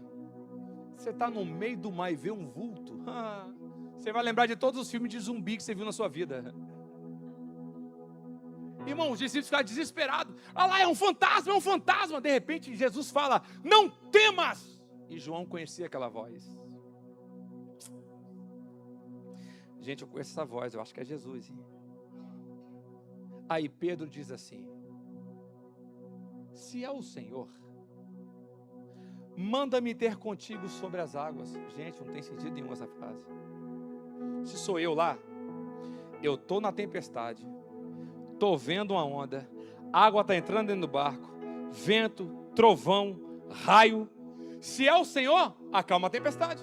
Você está no meio do mar e vê um vulto. Você vai lembrar de todos os filmes de zumbi que você viu na sua vida. Irmão, os discípulos ficaram desesperados. Ah lá, é um fantasma, é um fantasma. De repente, Jesus fala, não temas. E João conhecia aquela voz. Gente, eu conheço essa voz, eu acho que é Jesus. Hein? Aí Pedro diz assim, se é o Senhor, manda-me ter contigo sobre as águas. Gente, não tem sentido nenhum essa frase. Se sou eu lá, eu estou na tempestade, estou vendo uma onda, água está entrando dentro do barco, vento, trovão, raio. Se é o Senhor, acalma a tempestade.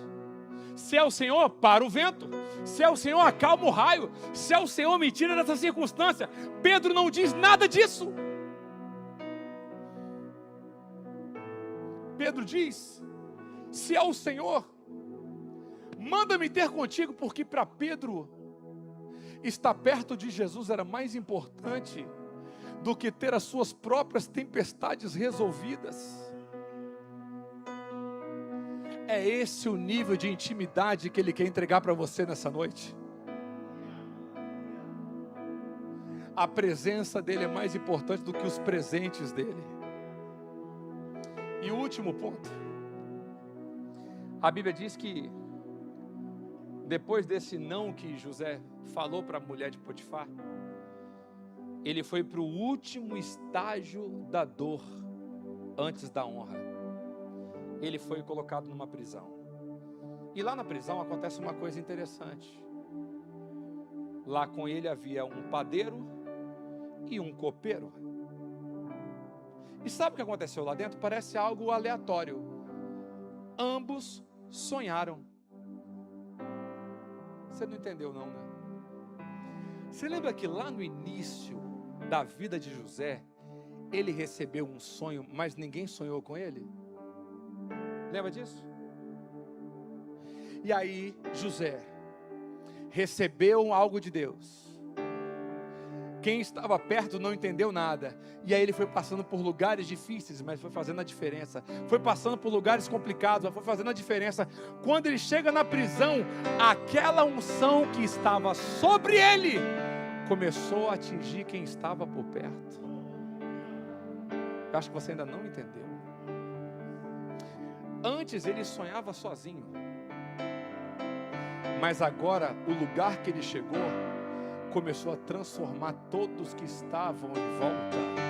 Se é o Senhor, para o vento. Se é o Senhor, acalma o raio. Se é o Senhor, me tira dessa circunstância. Pedro não diz nada disso. Pedro diz, se é o Senhor, manda-me ter contigo, porque para Pedro, estar perto de Jesus era mais importante do que ter as suas próprias tempestades resolvidas. É esse o nível de intimidade que Ele quer entregar para você nessa noite. A presença dEle é mais importante do que os presentes dEle. E o último ponto. A Bíblia diz que depois desse não que José falou para a mulher de Potifar, ele foi para o último estágio da dor antes da honra. Ele foi colocado numa prisão. E lá na prisão acontece uma coisa interessante. Lá com ele havia um padeiro e um copeiro. E sabe o que aconteceu lá dentro? Parece algo aleatório. Ambos sonharam. Você não entendeu não, né? Você lembra que lá no início da vida de José, ele recebeu um sonho, mas ninguém sonhou com ele? Lembra disso? E aí José recebeu algo de Deus. Quem estava perto não entendeu nada. E aí ele foi passando por lugares difíceis, mas foi fazendo a diferença. Foi passando por lugares complicados, mas foi fazendo a diferença. Quando ele chega na prisão, aquela unção que estava sobre ele começou a atingir quem estava por perto. Eu acho que você ainda não entendeu. Antes ele sonhava sozinho. Mas agora o lugar que ele chegou começou a transformar todos que estavam em volta.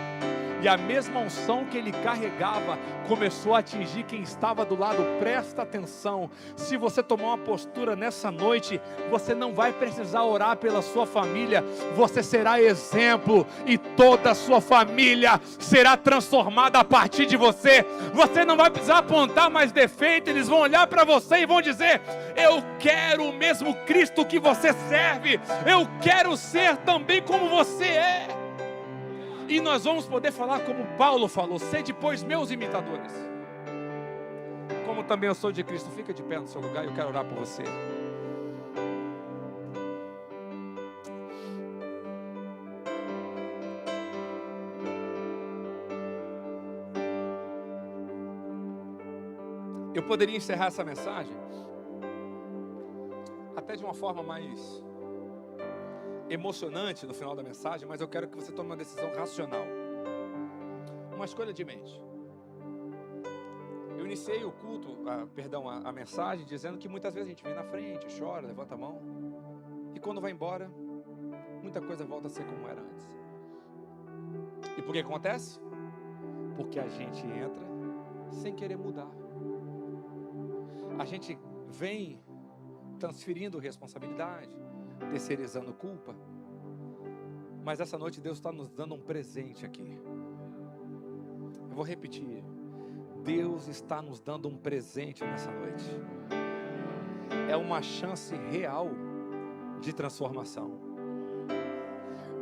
E a mesma unção que ele carregava começou a atingir quem estava do lado. Presta atenção, se você tomar uma postura nessa noite, você não vai precisar orar pela sua família, você será exemplo e toda a sua família será transformada a partir de você. Você não vai precisar apontar mais defeito, eles vão olhar para você e vão dizer: eu quero o mesmo Cristo que você serve, eu quero ser também como você é. E nós vamos poder falar como Paulo falou: sede, pois, meus imitadores, como também eu sou de Cristo. Fica de pé no seu lugar e eu quero orar por você. Eu poderia encerrar essa mensagem até de uma forma mais emocionante no final da mensagem, mas eu quero que você tome uma decisão racional, uma escolha de mente. Eu iniciei o culto, a mensagem, dizendo que muitas vezes a gente vem na frente, chora, levanta a mão, e quando vai embora, muita coisa volta a ser como era antes. E por que acontece? Porque a gente entra sem querer mudar. A gente vem transferindo responsabilidade, terceirizando culpa. Mas essa noite Deus está nos dando um presente aqui. Eu vou repetir: Deus está nos dando um presente nessa noite. É uma chance real de transformação.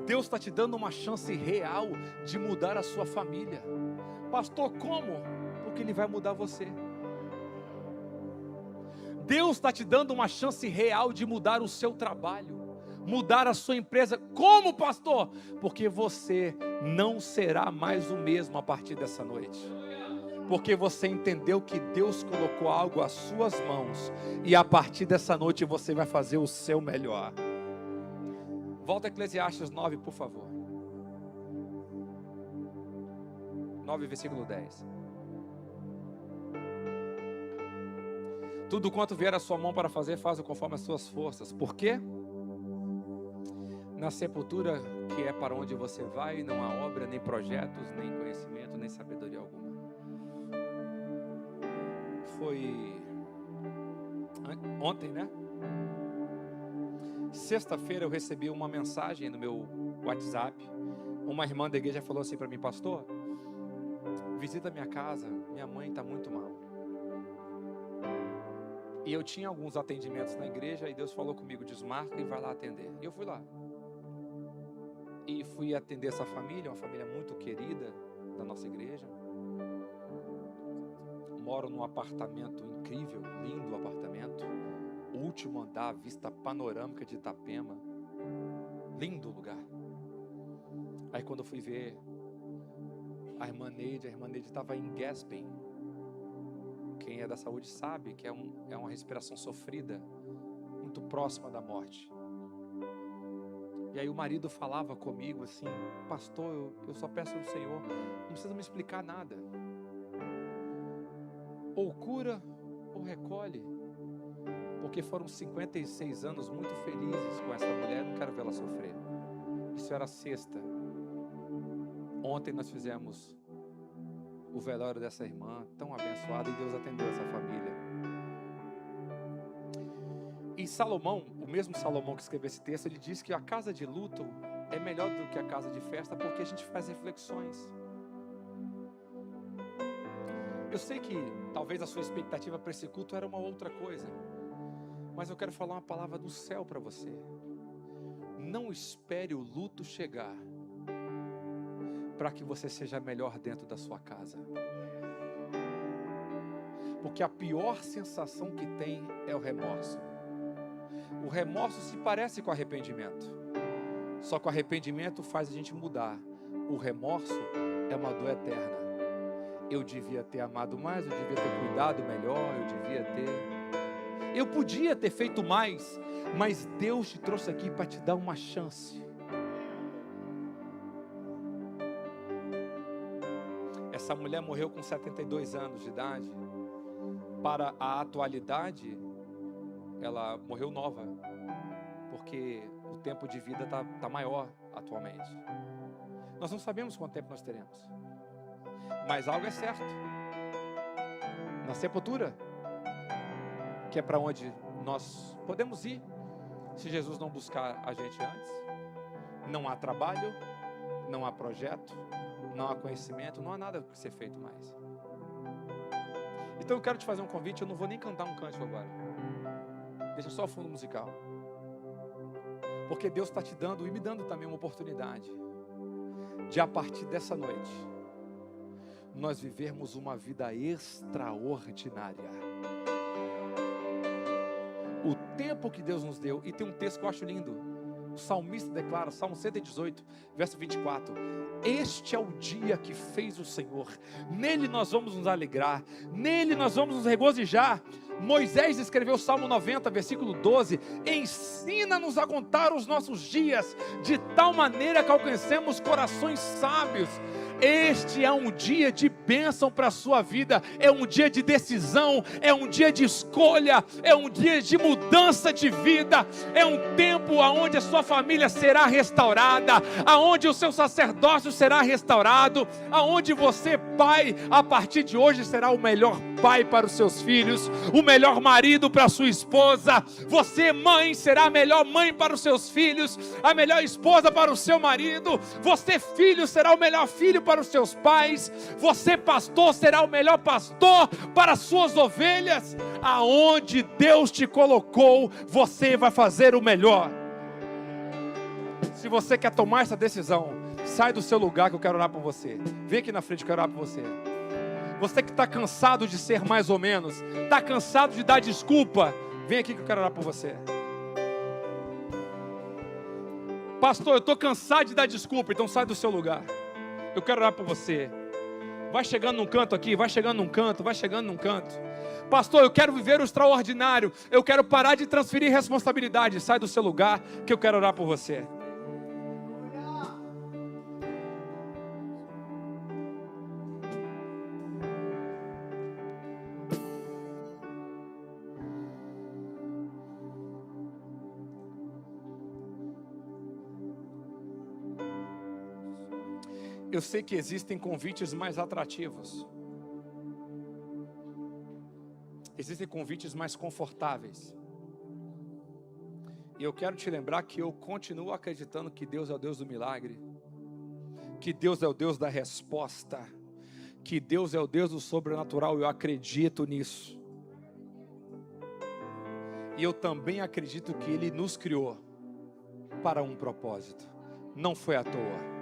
Deus está te dando uma chance real de mudar a sua família. Pastor, como? Porque Ele vai mudar você. Deus está te dando uma chance real de mudar o seu trabalho, mudar a sua empresa. Como, pastor? Porque você não será mais o mesmo a partir dessa noite. Porque você entendeu que Deus colocou algo às suas mãos, e a partir dessa noite você vai fazer o seu melhor. Volta a Eclesiastes 9, por favor. 9, versículo 10. Tudo quanto vier a sua mão para fazer, faz-o conforme as suas forças. Por quê? Na sepultura, que é para onde você vai, não há obra, nem projetos, nem conhecimento, nem sabedoria alguma. Foi ontem, né? Sexta-feira eu recebi uma mensagem no meu WhatsApp. Uma irmã da igreja falou assim para mim: pastor, visita minha casa, minha mãe está muito mal. E eu tinha alguns atendimentos na igreja, e Deus falou comigo: desmarca e vai lá atender. E eu fui lá. E fui atender essa família, uma família muito querida da nossa igreja. Moro num apartamento incrível, lindo apartamento. Último andar, vista panorâmica de Itapema. Lindo lugar. Aí quando eu fui ver a irmã Neide estava em gasping. Quem é da saúde sabe que é uma respiração sofrida, muito próxima da morte. E aí o marido falava comigo assim: pastor, eu só peço ao Senhor, não precisa me explicar nada. ou cura ou recolhe, porque foram 56 anos muito felizes com essa mulher, não quero vê-la sofrer. Isso era sexta. Ontem nós fizemos o velório dessa irmã, tão abençoada, e Deus atendeu essa família. E Salomão, o mesmo Salomão que escreveu esse texto, ele diz que a casa de luto é melhor do que a casa de festa, porque a gente faz reflexões. Eu sei que talvez a sua expectativa para esse culto era uma outra coisa, mas eu quero falar uma palavra do céu para você. Não espere o luto chegar para que você seja melhor dentro da sua casa. Porque a pior sensação que tem é o remorso. O remorso se parece com arrependimento, só que o arrependimento faz a gente mudar. O remorso é uma dor eterna. Eu devia ter amado mais, eu devia ter cuidado melhor, eu podia ter feito mais, mas Deus te trouxe aqui para te dar uma chance. Essa mulher morreu com 72 anos de idade. Para a atualidade, ela morreu nova, porque o tempo de vida tá maior atualmente. Nós não sabemos quanto tempo nós teremos, mas algo é certo. Na sepultura, que é para onde nós podemos ir, se Jesus não buscar a gente antes, não há trabalho, não há projeto, não há conhecimento, não há nada que ser feito mais. Então eu quero te fazer um convite, eu não vou nem cantar um cântico agora. Deixa só o fundo musical. Porque Deus está te dando e me dando também uma oportunidade de, a partir dessa noite, nós vivermos uma vida extraordinária. O tempo que Deus nos deu, e tem um texto que eu acho lindo. O salmista declara, Salmo 118, verso 24: este é o dia que fez o Senhor, nele nós vamos nos alegrar, nele nós vamos nos regozijar. Moisés escreveu o Salmo 90, versículo 12: ensina-nos a contar os nossos dias, de tal maneira que alcancemos corações sábios. Este é um dia de bênção para a sua vida, é um dia de decisão, é um dia de escolha, é um dia de mudança de vida, é um tempo onde a sua família será restaurada, aonde o seu sacerdócio será restaurado, aonde você, pai, a partir de hoje será o melhor pai para os seus filhos, o melhor marido para a sua esposa. Você, mãe, será a melhor mãe para os seus filhos, a melhor esposa para o seu marido. Você, filho, será o melhor filho para os seus pais. Você, pastor, será o melhor pastor para as suas ovelhas. Aonde Deus te colocou, você vai fazer o melhor. Se você quer tomar essa decisão, sai do seu lugar que eu quero orar por você. Vem aqui na frente que eu quero orar por você. Você que está cansado de ser mais ou menos, está cansado de dar desculpa, vem aqui que eu quero orar por você. Pastor, eu estou cansado de dar desculpa, então sai do seu lugar. Eu quero orar por você. Vai chegando num canto aqui, vai chegando num canto, vai chegando num canto. Pastor, eu quero viver o extraordinário, eu quero parar de transferir responsabilidade. Sai do seu lugar que eu quero orar por você. Eu sei que existem convites mais atrativos. Existem convites mais confortáveis. E eu quero te lembrar que eu continuo acreditando que Deus é o Deus do milagre. Que Deus é o Deus da resposta. Que Deus é o Deus do sobrenatural. Eu acredito nisso. E eu também acredito que Ele nos criou para um propósito. Não foi à toa.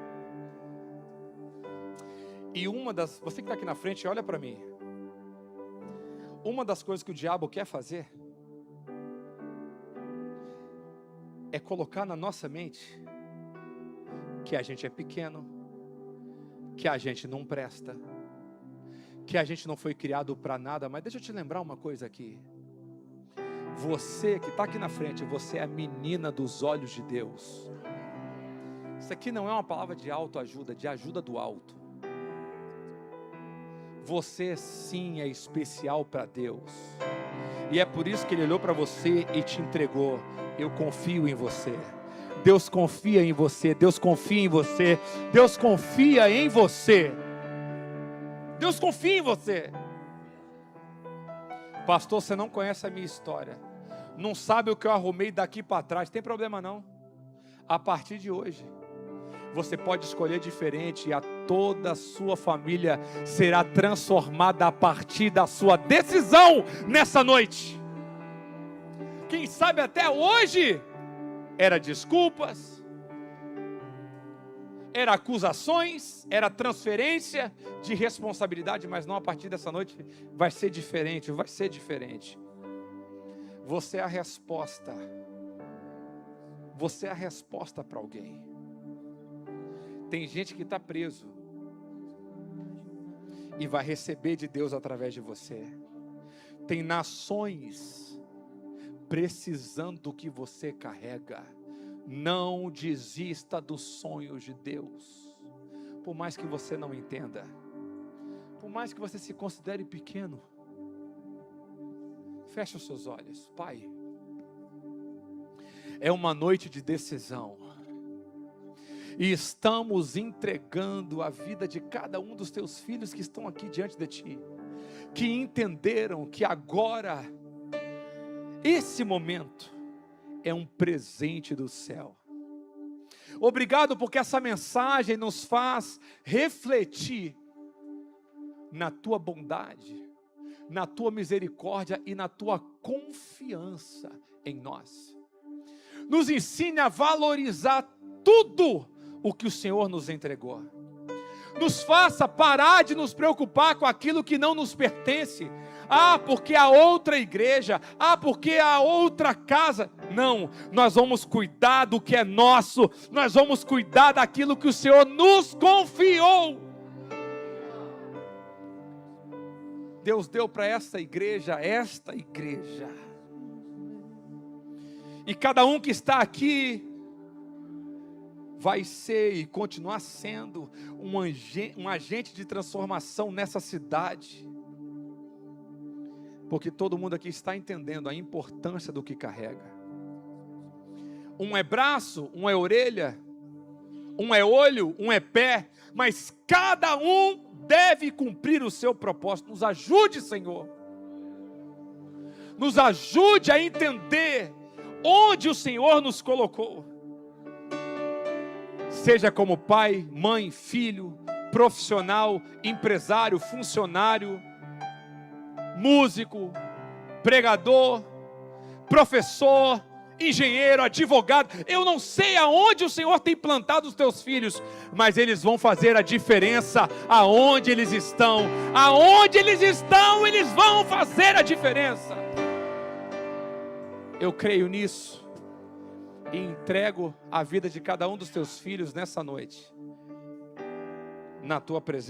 E você que está aqui na frente, olha para mim. Uma das coisas que o diabo quer fazer é colocar na nossa mente que a gente é pequeno, que a gente não presta, que a gente não foi criado para nada. Mas deixa eu te lembrar uma coisa aqui. Você que está aqui na frente, você é a menina dos olhos de Deus. Isso aqui não é uma palavra de autoajuda, de ajuda do alto. Você sim é especial para Deus. E é por isso que Ele olhou para você e te entregou. Eu confio em você. Deus confia em você. Deus confia em você. Deus confia em você. Deus confia em você. Pastor, você não conhece a minha história. Não sabe o que eu arrumei daqui para trás. Tem problema não. A partir de hoje, você pode escolher diferente e toda a sua família será transformada a partir da sua decisão nessa noite. Quem sabe até hoje era desculpas, era acusações, era transferência de responsabilidade, mas não, a partir dessa noite vai ser diferente, vai ser diferente. Você é a resposta. Você é a resposta para alguém. Tem gente que está preso e vai receber de Deus através de você. Tem nações precisando do que você carrega. Não desista dos sonhos de Deus. Por mais que você não entenda, por mais que você se considere pequeno, feche os seus olhos. Pai, é uma noite de decisão. E estamos entregando a vida de cada um dos teus filhos que estão aqui diante de ti, que entenderam que agora, esse momento, é um presente do céu. Obrigado porque essa mensagem nos faz refletir na tua bondade, na tua misericórdia e na tua confiança em nós. Nos ensine a valorizar tudo o que o Senhor nos entregou. Nos faça parar de nos preocupar com aquilo que não nos pertence. Porque a outra igreja, porque a outra casa. Não, nós vamos cuidar do que é nosso. Nós vamos cuidar daquilo que o Senhor nos confiou. Deus deu para esta igreja. E cada um que está aqui vai ser e continuar sendo um agente de transformação nessa cidade. Porque todo mundo aqui está entendendo a importância do que carrega. Um é braço, um é orelha, um é olho, um é pé, mas cada um deve cumprir o seu propósito. Nos ajude, Senhor. Nos ajude a entender onde o Senhor nos colocou. Seja como pai, mãe, filho, profissional, empresário, funcionário, músico, pregador, professor, engenheiro, advogado. Eu não sei aonde o Senhor tem plantado os teus filhos, mas eles vão fazer a diferença aonde eles estão. Aonde eles estão, eles vão fazer a diferença. Eu creio nisso. E entrego a vida de cada um dos teus filhos nessa noite, na tua presença.